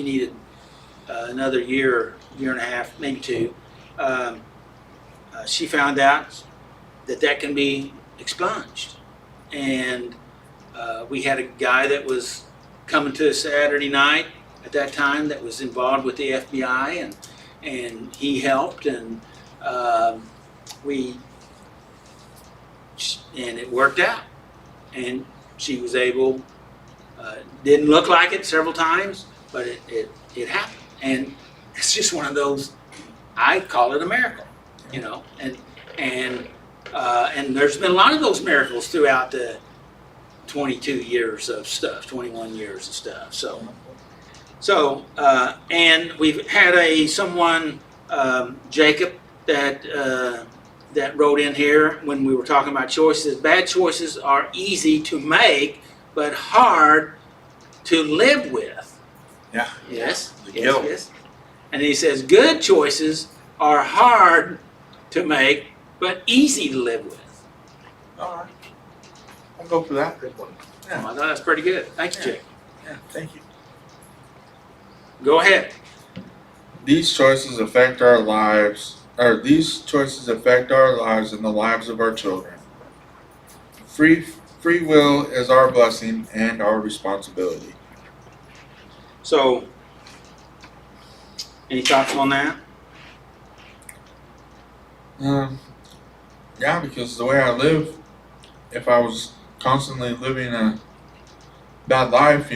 S1: needed another year and a half, maybe two, she found out that can be expunged. And we had a guy that was coming to a Saturday night at that time that was involved with the FBI, and he helped, and it worked out, and she was able. Didn't look like it several times, but it happened, and it's just one of those. I call it a miracle, you know, and there's been a lot of those miracles throughout the 22 years of stuff, 21 years of stuff. So and we've had someone, Jacob, that wrote in here when we were talking about choices. Bad choices are easy to make, but hard to live with.
S3: Yeah.
S1: Yes.
S3: The
S1: Yes.
S3: guilt.
S1: Yes. And he says good choices are hard to make, but easy to live with.
S3: All right. I'll go for that.
S6: Good one.
S1: I thought that's pretty good. Thank you,
S3: Yeah.
S1: Jake.
S3: Yeah, thank you.
S1: Go ahead.
S3: These choices affect our lives, and the lives of our children. Free will is our blessing and our responsibility.
S1: So, any thoughts on that?
S3: Yeah, because the way I live, if I was constantly living a bad life,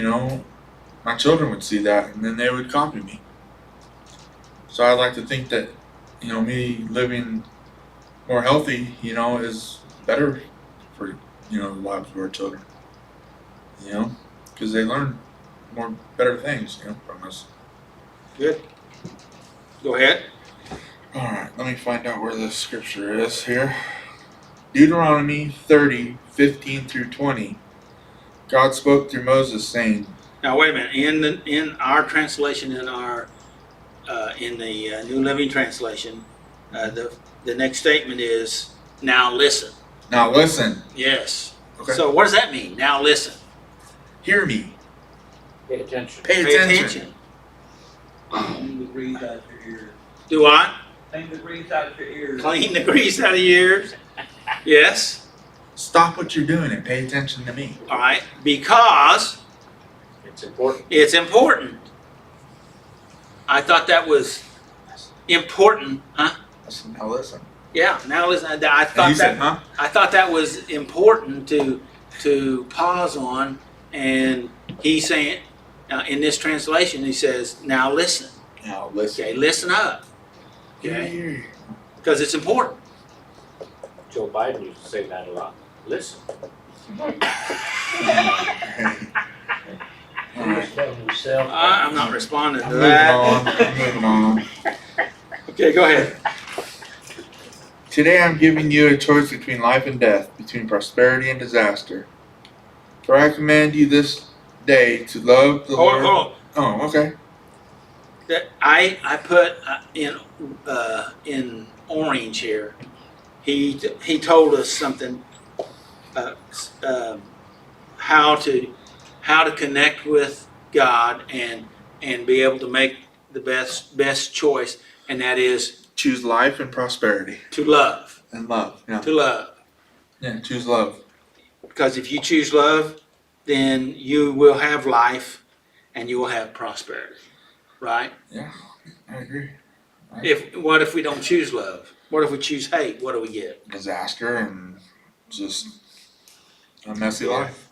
S3: my children would see that and then they would copy me. So I like to think that, me living more healthy, is better for, the lives of our children. Because they learn better things, from us.
S1: Good. Go ahead.
S3: All right, let me find out where the scripture is here. Deuteronomy 30:15-20. God spoke through Moses, saying,
S1: Now wait a minute. In our translation, in the New Living Translation, the next statement is, "Now listen."
S3: "Now listen,
S1: Yes.
S3: Okay.
S1: So what does that mean? Now listen.
S3: hear me,
S6: Pay attention.
S3: pay attention."
S8: Clean the grease out of your ears.
S1: Do what?
S8: Clean the grease out of your ears.
S1: Clean the grease out of your ears. Yes.
S3: Stop what you're doing and pay attention to me.
S1: All right. Because
S6: It's important.
S1: it's important. I thought that was important, huh?
S3: I said, "Now listen."
S1: Yeah. Now listen. I
S3: And
S1: thought
S3: he
S1: that.
S3: said, "Huh?"
S1: I thought that was important to pause on, and he's saying in this translation he says, "Now listen."
S3: Now listen.
S1: Okay, listen up.
S3: Hear
S1: Okay,
S3: you.
S1: because it's important.
S6: Joe Biden used to say that a lot. Listen.
S3: All right.
S1: I'm not responding to
S3: I'm moving
S1: that.
S3: on. I'm moving on.
S1: Okay, go ahead.
S3: Today I'm giving you a choice between life and death, between prosperity and disaster. For I command you this day to love the
S1: Hold
S3: Lord.
S1: on.
S3: Oh, okay.
S1: That I put in orange here. He told us something. How to connect with God and be able to make the best choice, and that is
S3: Choose life and prosperity
S1: to love.
S3: and love. Yeah.
S1: To love.
S3: Yeah. Choose love.
S1: Because if you choose love, then you will have life and you will have prosperity. Right?
S3: Yeah. I agree.
S1: What if we don't choose love? What if we choose hate? What do we get?
S3: Disaster and just a messy life.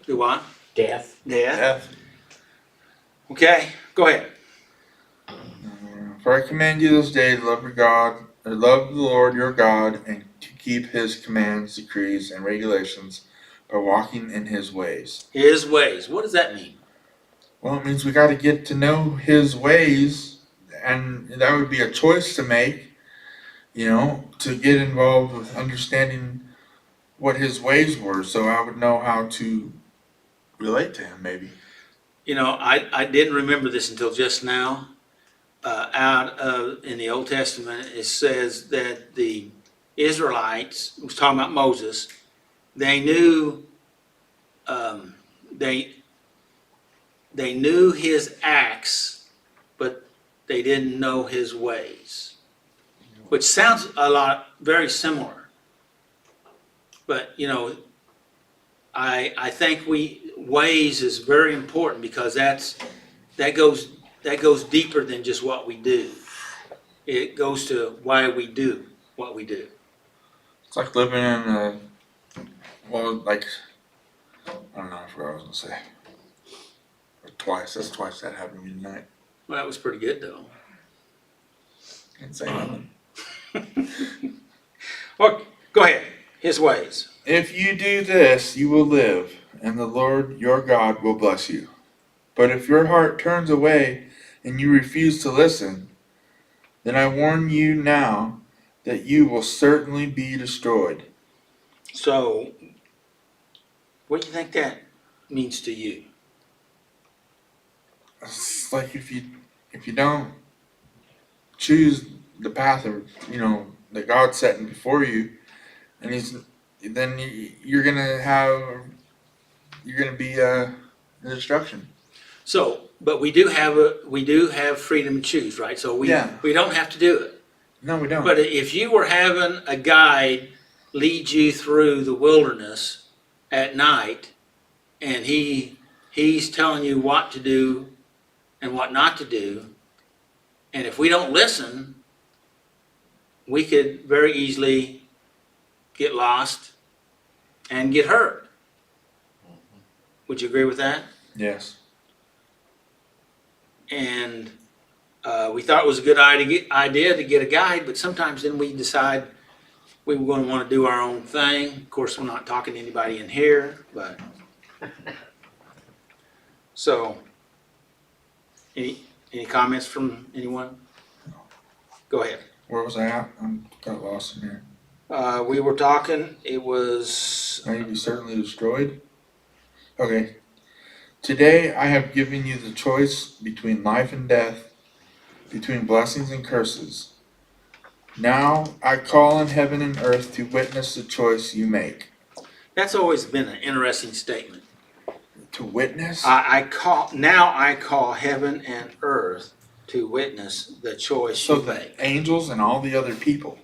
S1: Do what?
S6: Death.
S1: Death. Okay, go ahead.
S3: For I command you this day to love your God, or love the Lord your God, and to keep His commands, decrees, and regulations by walking in His ways.
S1: His ways. What does that mean?
S3: Well, it means we got to get to know His ways, and that would be a choice to make. To get involved with understanding what His ways were, so I would know how to relate to Him. Maybe.
S1: I didn't remember this until just now, out of, in the Old Testament, it says that the Israelites, it was talking about Moses, they knew, they knew his acts, but they didn't know his ways, which sounds a lot, very similar. But, you know, I think ways is very important because that goes deeper than just what we do. It goes to why we do what we do.
S3: It's like living in a, well, like, I don't know, I forgot what I was gonna say. That's twice that happened to me tonight.
S1: Well, that was pretty good though.
S3: Can't say nothing.
S1: Well, go ahead. His ways.
S3: If you do this, you will live, and the Lord your God will bless you. But if your heart turns away and you refuse to listen, then I warn you now that you will certainly be destroyed.
S1: So, what do you think that means to you?
S3: It's like if you don't choose the path of that God's setting before you, and you're gonna be in destruction.
S1: So, but we do have freedom to choose, right? So we don't have to do it.
S3: No, we don't.
S1: But if you were having a guide lead you through the wilderness at night, and he's telling you what to do and what not to do, and if we don't listen, we could very easily get lost and get hurt. Would you agree with that?
S3: Yes.
S1: And we thought it was a good idea to get a guide, but sometimes then we decide we were going to want to do our own thing. Of course, we're not talking to anybody in here, but so any comments from anyone? Go ahead.
S3: Where was I at? I'm got lost in here.
S1: We were talking. It was
S3: May you be certainly destroyed. Okay. Today I have given you the choice between life and death, between blessings and curses. Now I call on heaven and earth to witness the choice you make.
S1: that's always been an interesting statement.
S3: To witness?
S1: I call heaven and earth to witness the choice
S3: So
S1: you
S3: the
S1: make.
S3: angels and all the other people.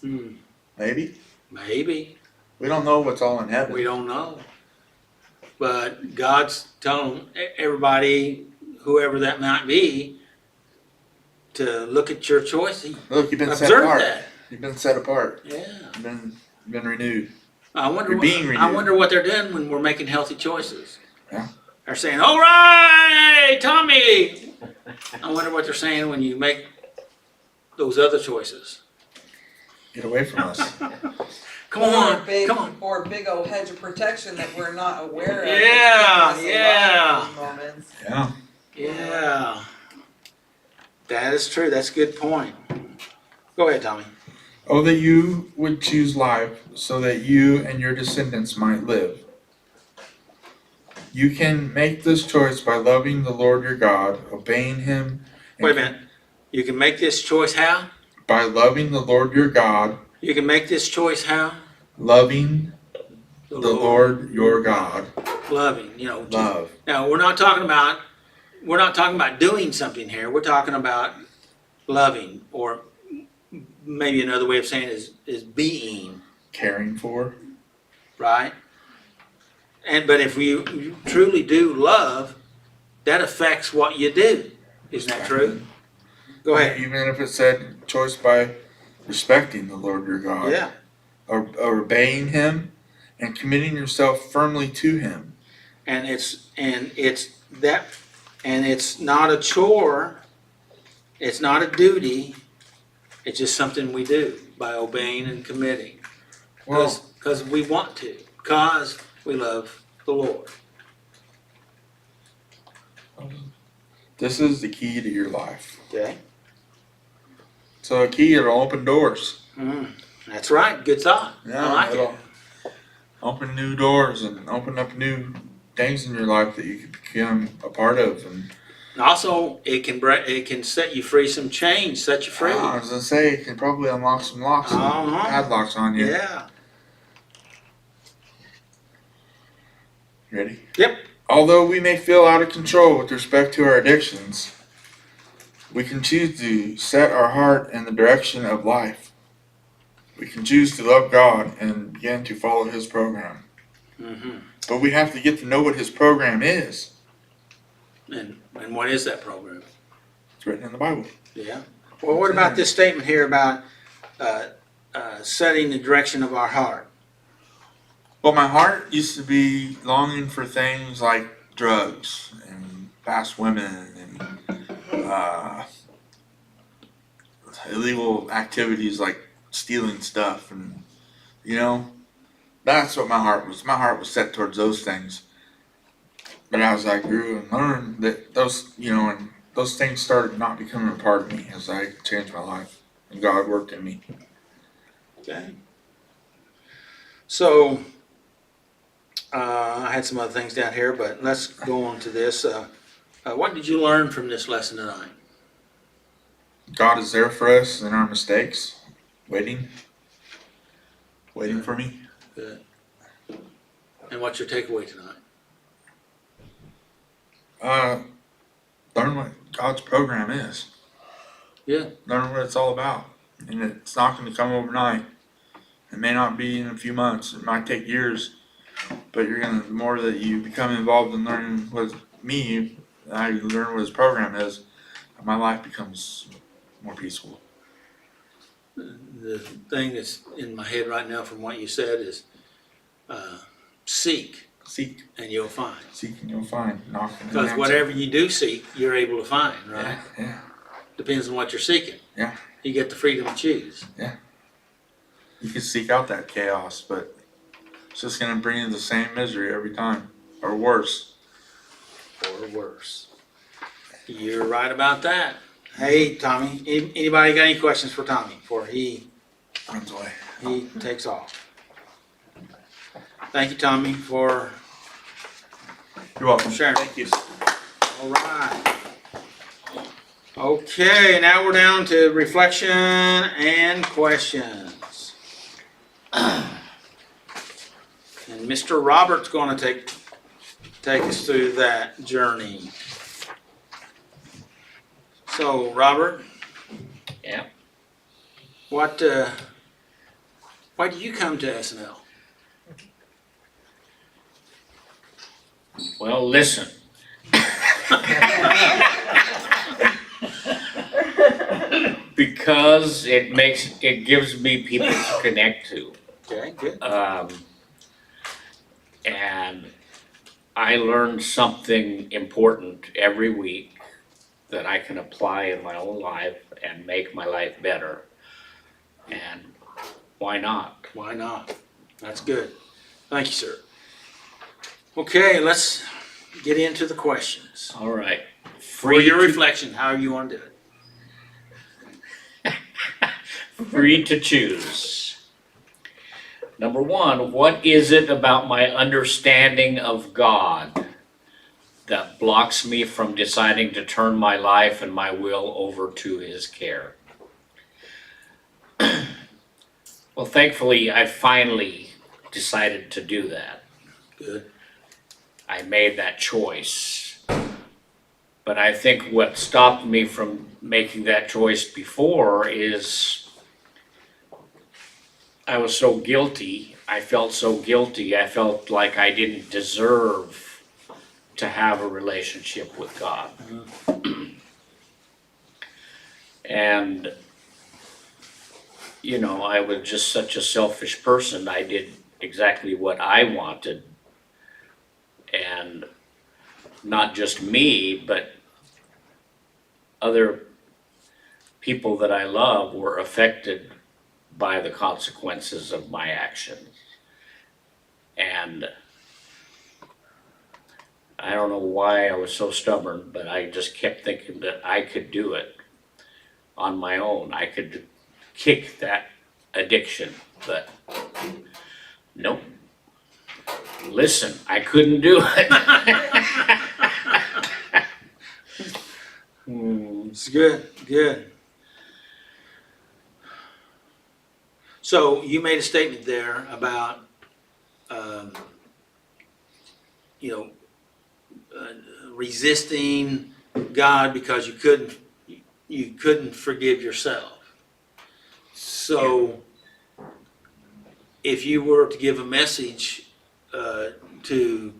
S3: Maybe?
S1: Maybe.
S3: We don't know what's all in heaven.
S1: We don't know. But God's telling everybody, whoever that might be, to look at your choice.
S3: Look, you've been set
S1: Observe
S3: apart.
S1: that.
S3: You've been set apart.
S1: Yeah.
S3: You've been renewed.
S1: I wonder.
S3: You're being renewed.
S1: I wonder what they're doing when we're making healthy choices.
S3: Yeah.
S1: They're saying, "All right, Tommy." I wonder what they're saying when you make those other choices.
S3: Get away from us.
S1: Come on, come on.
S2: Or a big old hedge of protection that we're not aware of.
S1: Yeah,
S2: That's keeping us
S1: yeah.
S2: alive in those moments.
S3: Yeah.
S1: Yeah, that is true. That's a good point. Go ahead, Tommy.
S3: Oh, that you would choose life so that you and your descendants might live. You can make this choice by loving the Lord your God, obeying him.
S1: Wait a minute. You can make this choice how?
S3: By loving the Lord your God,
S1: You can make this choice how?
S3: loving the Lord your God.
S1: Loving,
S3: Love.
S1: Now, we're not talking about doing something here. We're talking about loving, or maybe another way of saying it is being,
S3: Caring for.
S1: right? But if you truly do love, that affects what you do. Isn't that true? Go ahead.
S3: Even if it said choice by respecting the Lord your God.
S1: Yeah.
S3: Or obeying him and committing yourself firmly to him.
S1: And it's not a chore. It's not a duty. It's just something we do by obeying and committing. Because we want to. Because we love the Lord.
S3: This is the key to your life.
S1: Okay.
S3: So a key, it'll open doors.
S1: That's right. Good thought. I like it.
S3: it'll open new doors and open up new things in your life that you can become a part of. And
S1: And also, it can set you free some chains, set you free.
S3: I was gonna say, it can probably unlock some locks and
S1: Uh-huh.
S3: padlocks on you.
S1: Yeah.
S3: Ready?
S1: Yep.
S3: Although we may feel out of control with respect to our addictions, we can choose to set our heart in the direction of life. We can choose to love God and begin to follow His program.
S1: Mm-hmm.
S3: But we have to get to know what His program is.
S1: And what is that program?
S3: It's written in the Bible.
S1: Yeah. Well, what about this statement here about setting the direction of our heart?
S3: Well, my heart used to be longing for things like drugs and fast women and illegal activities like stealing stuff, and that's what my heart was. My heart was set towards those things. But as I grew and learned that and those things started not becoming a part of me as I changed my life and God worked in me.
S1: Okay. So, I had some other things down here, but let's go on to this. What did you learn from this lesson tonight?
S3: God is there for us in our mistakes, waiting for me.
S1: Good. And what's your takeaway tonight?
S3: Learn what God's program is.
S1: Yeah.
S3: Learn what it's all about. And it's not going to come overnight. It may not be in a few months. It might take years. But the more that you become involved in learning with me, I learn what His program is, my life becomes more peaceful.
S1: The thing that's in my head right now from what you said is seek
S3: Seek,
S1: and you'll find.
S3: seek, and you'll find. Knock, and
S1: Because
S3: answer.
S1: whatever you do seek, you're able to find, right?
S3: Yeah.
S1: Depends on what you're seeking.
S3: Yeah.
S1: You get the freedom to choose.
S3: You can seek out that chaos, but it's just going to bring you the same misery every time, or worse.
S1: Or worse. You're right about that. Hey, Tommy, anybody got any questions for Tommy before he
S3: Runs away.
S1: takes off? Thank you, Tommy, for
S3: You're welcome.
S1: sharing.
S3: Thank you.
S1: All right. Okay, now we're down to reflection and questions. And Mr. Robert's going to take us through that journey. So, Robert.
S6: Yeah.
S1: Why do you come to SNL?
S6: Well, listen. Because it gives me people to connect to.
S1: Okay, good.
S6: And I learn something important every week that I can apply in my own life and make my life better. And why not?
S1: Why not? That's good. Thank you, sir. Okay, let's get into the questions.
S6: All right.
S1: For your reflection, however you want to do it.
S6: Free to choose. Number one, what is it about my understanding of God that blocks me from deciding to turn my life and my will over to His care? Well, thankfully, I finally decided to do that.
S1: Good.
S6: I made that choice. But I think what stopped me from making that choice before is I was so guilty. I felt so guilty. I felt like I didn't deserve to have a relationship with God. And, I was just such a selfish person. I did exactly what I wanted. And not just me, but other people that I love were affected by the consequences of my actions. And I don't know why I was so stubborn, but I just kept thinking that I could do it on my own. I could kick that addiction, but nope. Listen, I couldn't do it.
S1: It's good, good. So you made a statement there about, um, you know, resisting God because you couldn't forgive yourself. So if you were to give a message to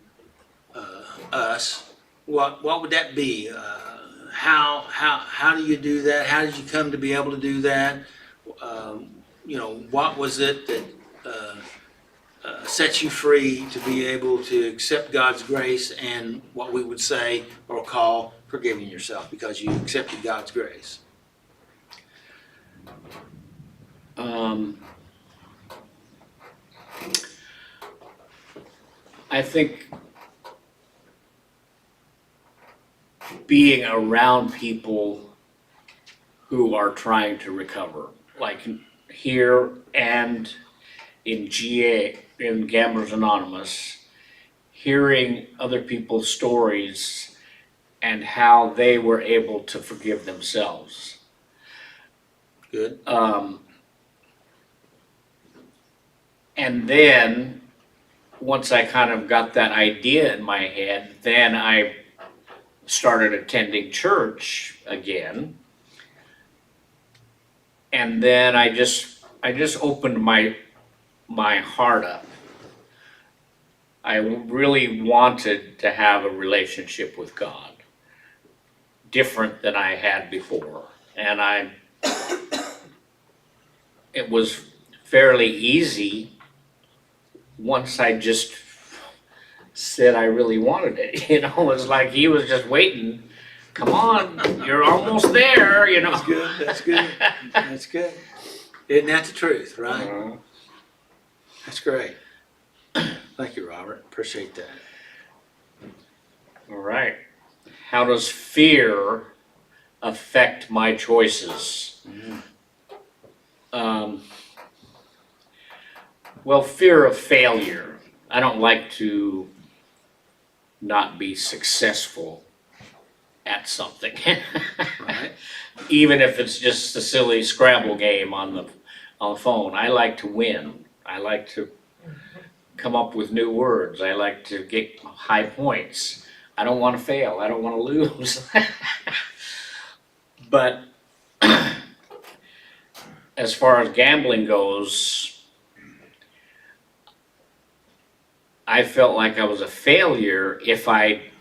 S1: us, what would that be? How do you do that? How did you come to be able to do that? What was it that sets you free to be able to accept God's grace and what we would say or call forgiving yourself because you accepted God's grace?
S6: I think being around people who are trying to recover, like here and in GA, in Gamblers Anonymous, hearing other people's stories and how they were able to forgive themselves.
S1: Good.
S6: And then, once I kind of got that idea in my head, then I started attending church again. And then I just opened my heart up. I really wanted to have a relationship with God, different than I had before. And it was fairly easy once I just said I really wanted it. It was like he was just waiting. Come on, you're almost there,
S1: That's good. That's good. That's good. Isn't that the truth, right? That's great. Thank you, Robert. Appreciate that.
S6: All right. How does fear affect my choices? Well, fear of failure. I don't like to not be successful at something.
S1: Right.
S6: Even if it's just a silly Scrabble game on the phone. I like to win. I like to come up with new words. I like to get high points. I don't want to fail. I don't want to lose. But as far as gambling goes, I felt like I was a failure if I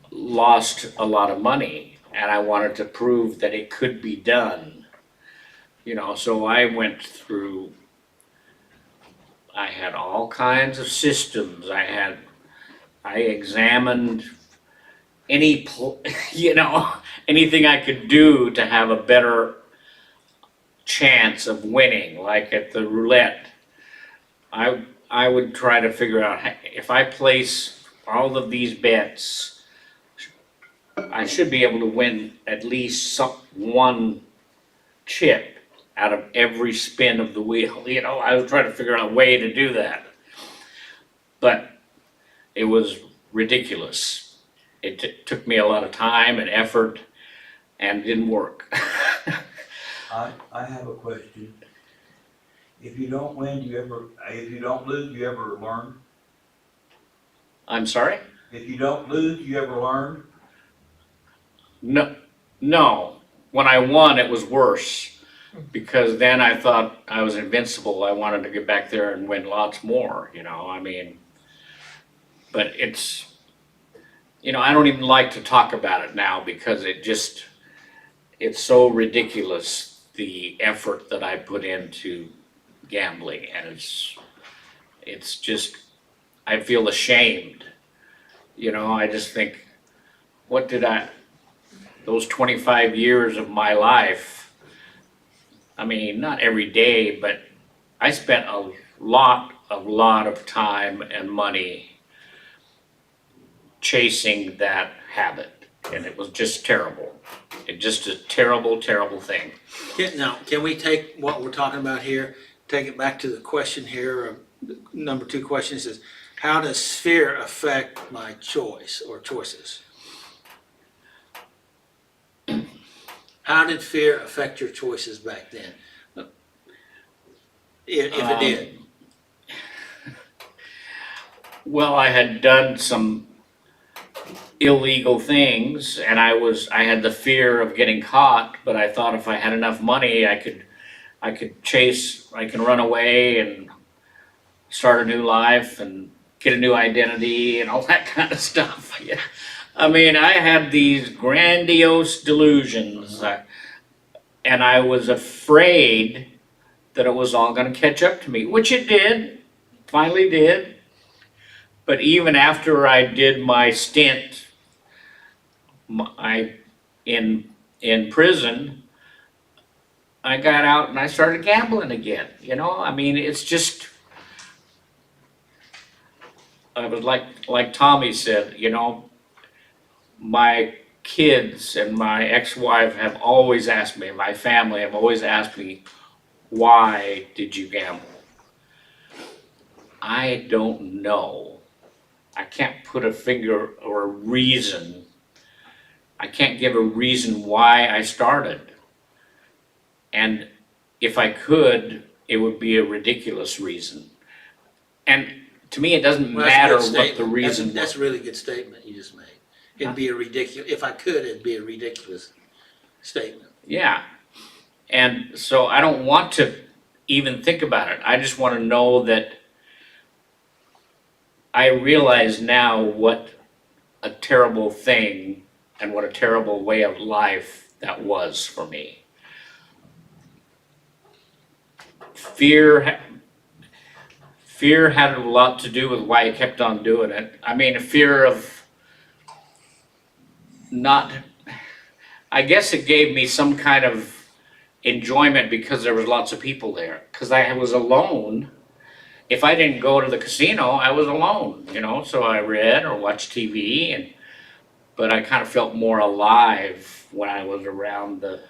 S6: lost a lot of money, and I wanted to prove that it could be done. So I went through, I had all kinds of systems. I examined anything I could do to have a better chance of winning, like at the roulette. I would try to figure out if I place all of these bets, I should be able to win at least one chip out of every spin of the wheel. I was trying to figure out a way to do that. But it was ridiculous. It took me a lot of time and effort and didn't work.
S8: I have a question. If you don't win, if you don't lose, you ever learn?
S6: I'm sorry?
S8: If you don't lose, you ever learn?
S6: No. When I won, it was worse because then I thought I was invincible. I wanted to get back there and win lots more, but it's, I don't even like to talk about it now because it's so ridiculous, the effort that I put into gambling, and it's just, I feel ashamed. I just think, those 25 years of my life, not every day, but I spent a lot of time and money chasing that habit, and it was just terrible. It's just a terrible, terrible thing.
S1: Can we take what we're talking about here, take it back to the question here, number 2 question says, how does fear affect my choice or choices?
S9: How did fear affect your choices back then? If it did.
S6: Well, I had done some illegal things and I had the fear of getting caught, but I thought if I had enough money, I could I can run away and start a new life and get a new identity and all that kind of stuff. Yeah. I mean, I had these grandiose delusions, and I was afraid that it was all going to catch up to me, which it did, finally did. But even after I did my stint in prison, I got out and I started gambling again. You know, I mean, it's just, I was like Tommy said, you know, my kids and my ex-wife have always asked me, my family have always asked me, why did you gamble? I don't know. I can't put a finger or a reason. I can't give a reason why I started. And if I could, it would be a ridiculous reason. And to me, it doesn't
S9: Well, that's a
S6: matter
S9: good
S6: what the
S9: statement.
S6: reason
S9: That's
S6: was.
S9: a really good statement you just made. It'd be a ridiculous, if I could, it'd be a ridiculous statement.
S6: Yeah. And so I don't want to even think about it. I just want to know that I realize now what a terrible thing and what a terrible way of life that was for me. Fear had a lot to do with why I kept on doing it. I mean, a fear of not, I guess it gave me some kind of enjoyment because there was lots of people there. Because I was alone. If I didn't go to the casino, I was alone, you know, so I read or watched TV, but I kind of felt more alive when I was around the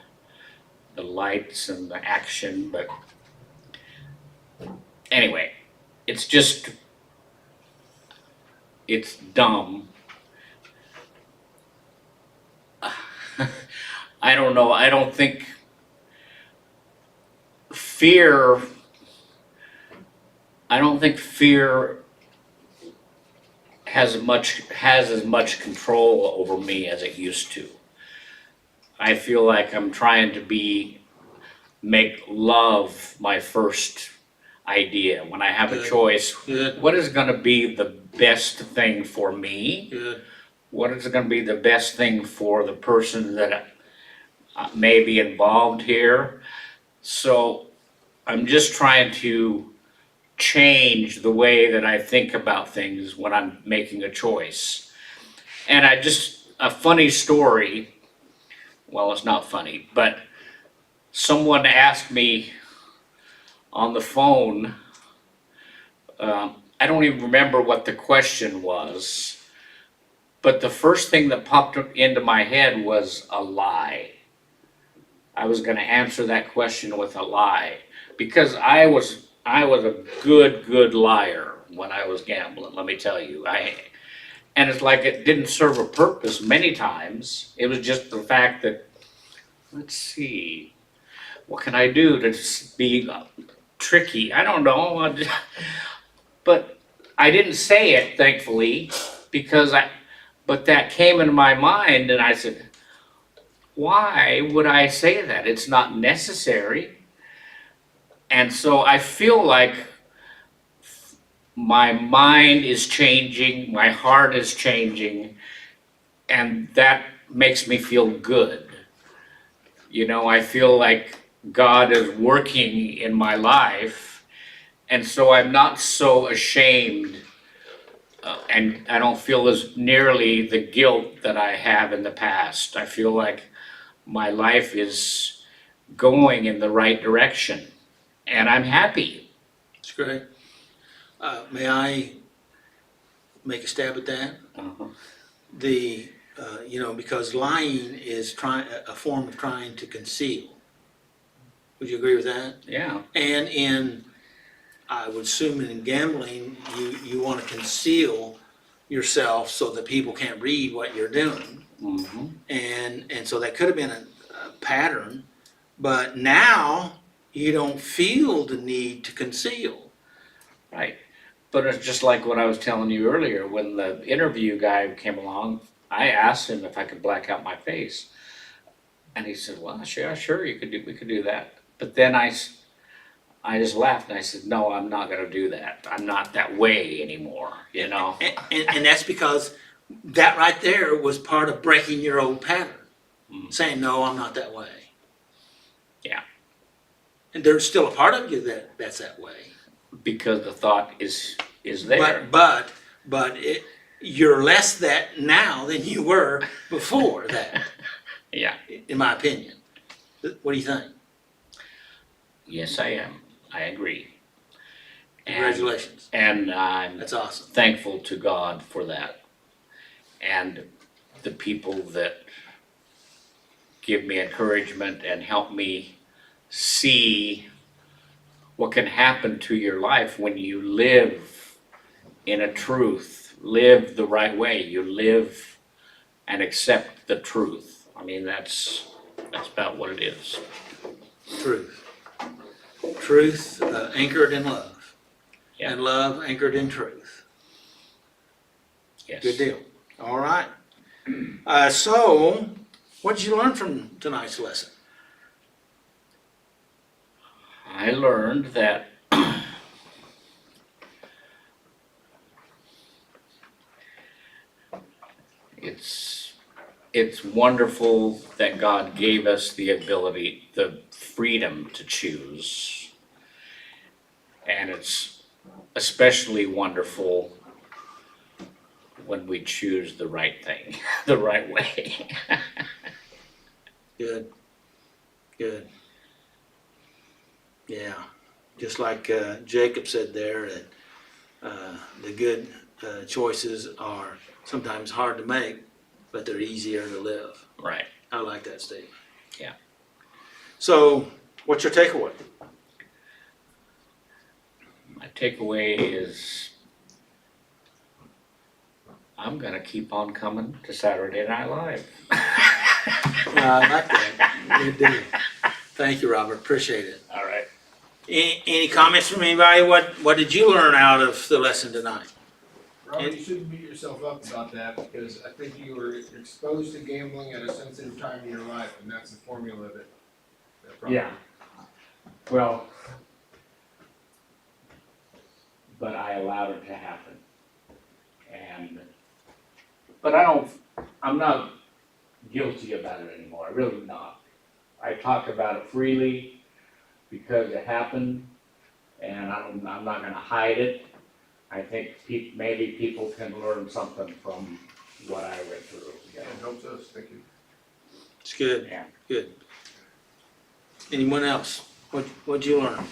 S6: lights and the action. But anyway, it's just, it's dumb. I don't know, I don't think fear has as much control over me as it used to. I feel like I'm trying to make love my first idea. When I have a
S9: Good.
S6: choice,
S9: Good,
S6: what is gonna be the best thing for me?
S9: good.
S6: What is gonna be the best thing for the person that may be involved here? So I'm just trying to change the way that I think about things when I'm making a choice. And a funny story, well, it's not funny, but someone asked me on the phone, I don't even remember what the question was, but the first thing that popped into my head was a lie. I was gonna answer that question with a lie, because I was a good liar when I was gambling, let me tell you. And it's like it didn't serve a purpose many times. It was just the fact that, let's see, what can I do to be tricky? I don't know. But I didn't say it, thankfully, but that came into my mind and I said, why would I say that? It's not necessary. And so I feel like my mind is changing, my heart is changing, and that makes me feel good. You know, I feel like God is working in my life, and so I'm not so ashamed, and I don't feel as nearly the guilt that I have in the past. I feel like my life is going in the right direction, and I'm happy.
S9: That's great. May I make a stab at that? Because lying is a form of trying to conceal. Would you agree with that?
S6: Yeah.
S9: And I would assume in gambling, you want to conceal yourself so that people can't read what you're doing.
S6: Mm-hmm.
S9: And so that could have been pattern, but now you don't feel the need to conceal.
S6: Right. But it's just like what I was telling you earlier, when the interview guy came along, I asked him if I could black out my face. And he said, well, sure, we could do that. But then I just laughed and I said, no, I'm not gonna do that. I'm not that way anymore, you know?
S9: And that's because that right there was part of breaking your old pattern.
S6: Mhm.
S9: Saying, no, I'm not that way.
S6: Yeah.
S9: And there's still a part of you that's that way.
S6: Because the thought is there.
S9: But you're less that now than you were before that,
S6: Yeah,
S9: in my opinion. What do you think?
S6: yes, I am. I agree. And-
S9: Congratulations.
S6: And I'm
S9: That's awesome.
S6: thankful to God for that. And the people that give me encouragement and help me see what can happen to your life when you live in a truth, live the right way. You live and accept the truth. I mean, that's about what it is.
S9: Truth. Truth anchored in love.
S6: Yeah.
S9: And love anchored in truth.
S6: Yes.
S9: Good deal. All right. So, what did you learn from tonight's lesson?
S6: I learned that it's wonderful that God gave us the ability, the freedom to choose. And it's especially wonderful when we choose the right thing, the right way.
S9: Good. Good. Yeah. Just like Jacob said there, that the good choices are sometimes hard to make, but they're easier to live.
S6: Right.
S9: I like that statement.
S6: Yeah.
S9: So, what's your takeaway?
S6: My takeaway is I'm gonna keep on coming to Saturday Night Live.
S9: I like that. Good deal. Thank you, Robert. Appreciate it.
S6: All right.
S9: Any comments from anybody? What did you learn out of the lesson tonight?
S4: Robert, you shouldn't beat yourself up about that, because I think you were exposed to gambling at a sensitive time in your life, and that's the formula that probably.
S6: Yeah. Well, but I allowed it to happen. But I'm not guilty about it anymore. I really not. I talk about it freely because it happened, and I'm not gonna hide it. I think maybe people can learn something from what I went through.
S4: Yeah, it helps us, thank you.
S9: It's good.
S6: Yeah.
S9: Good. Anyone else? What'd you learn?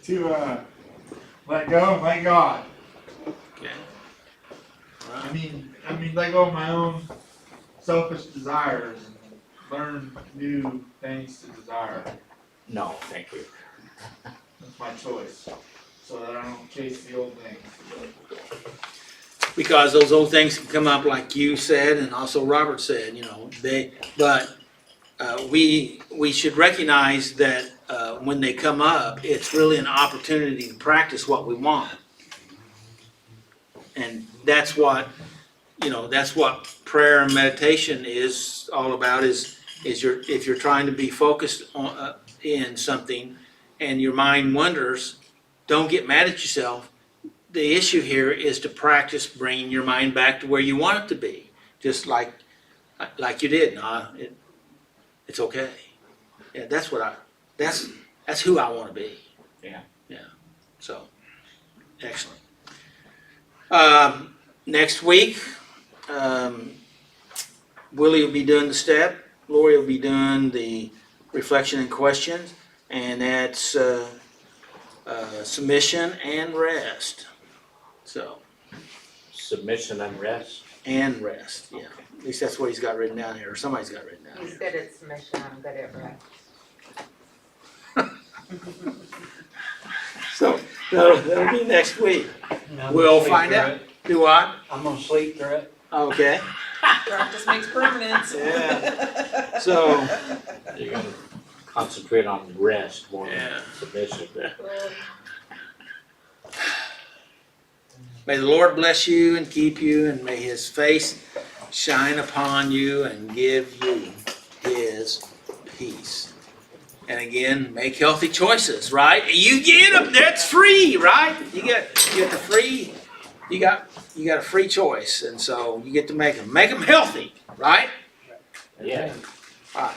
S3: To let go and let God.
S9: Okay.
S3: I mean, let go of my own selfish desires and learn new things to desire.
S6: No, thank you.
S3: That's my choice, so that I don't chase the old things.
S9: Because those old things can come up, like you said, and also Robert said. We should recognize that when they come up, it's really an opportunity to practice what we want. And that's what prayer and meditation is all about. If you're trying to be focused on in something, and your mind wanders, don't get mad at yourself. The issue here is to practice bringing your mind back to where you want it to be, just like you did. It's okay. Yeah, that's who I want to be.
S6: Yeah.
S9: Yeah. So, excellent. Next week, Willie will be doing the step. Lori will be doing the reflection and questions, and that's submission and rest. So.
S6: Submission and rest.
S9: And rest, yeah. At least that's what he's got written down here, or somebody's got written down
S7: He's
S9: here.
S7: good at submission, I'm good at rest.
S9: So, No, that'll be next week.
S5: And I'm
S9: We'll
S5: gonna sleep
S9: find
S5: through
S9: out.
S5: it.
S9: Do what?
S5: I'm gonna sleep through it.
S9: Okay.
S2: Practice makes permanent.
S9: Yeah. So,
S6: You gotta concentrate on rest more
S9: Yeah.
S6: than submission.
S9: may the Lord bless you and keep you, and may his face shine upon you and give you his peace. And again, make healthy choices, right? You get them, that's free, right? You get the free, you got a free choice, and so you get to make them. Make them healthy, right?
S6: Yeah.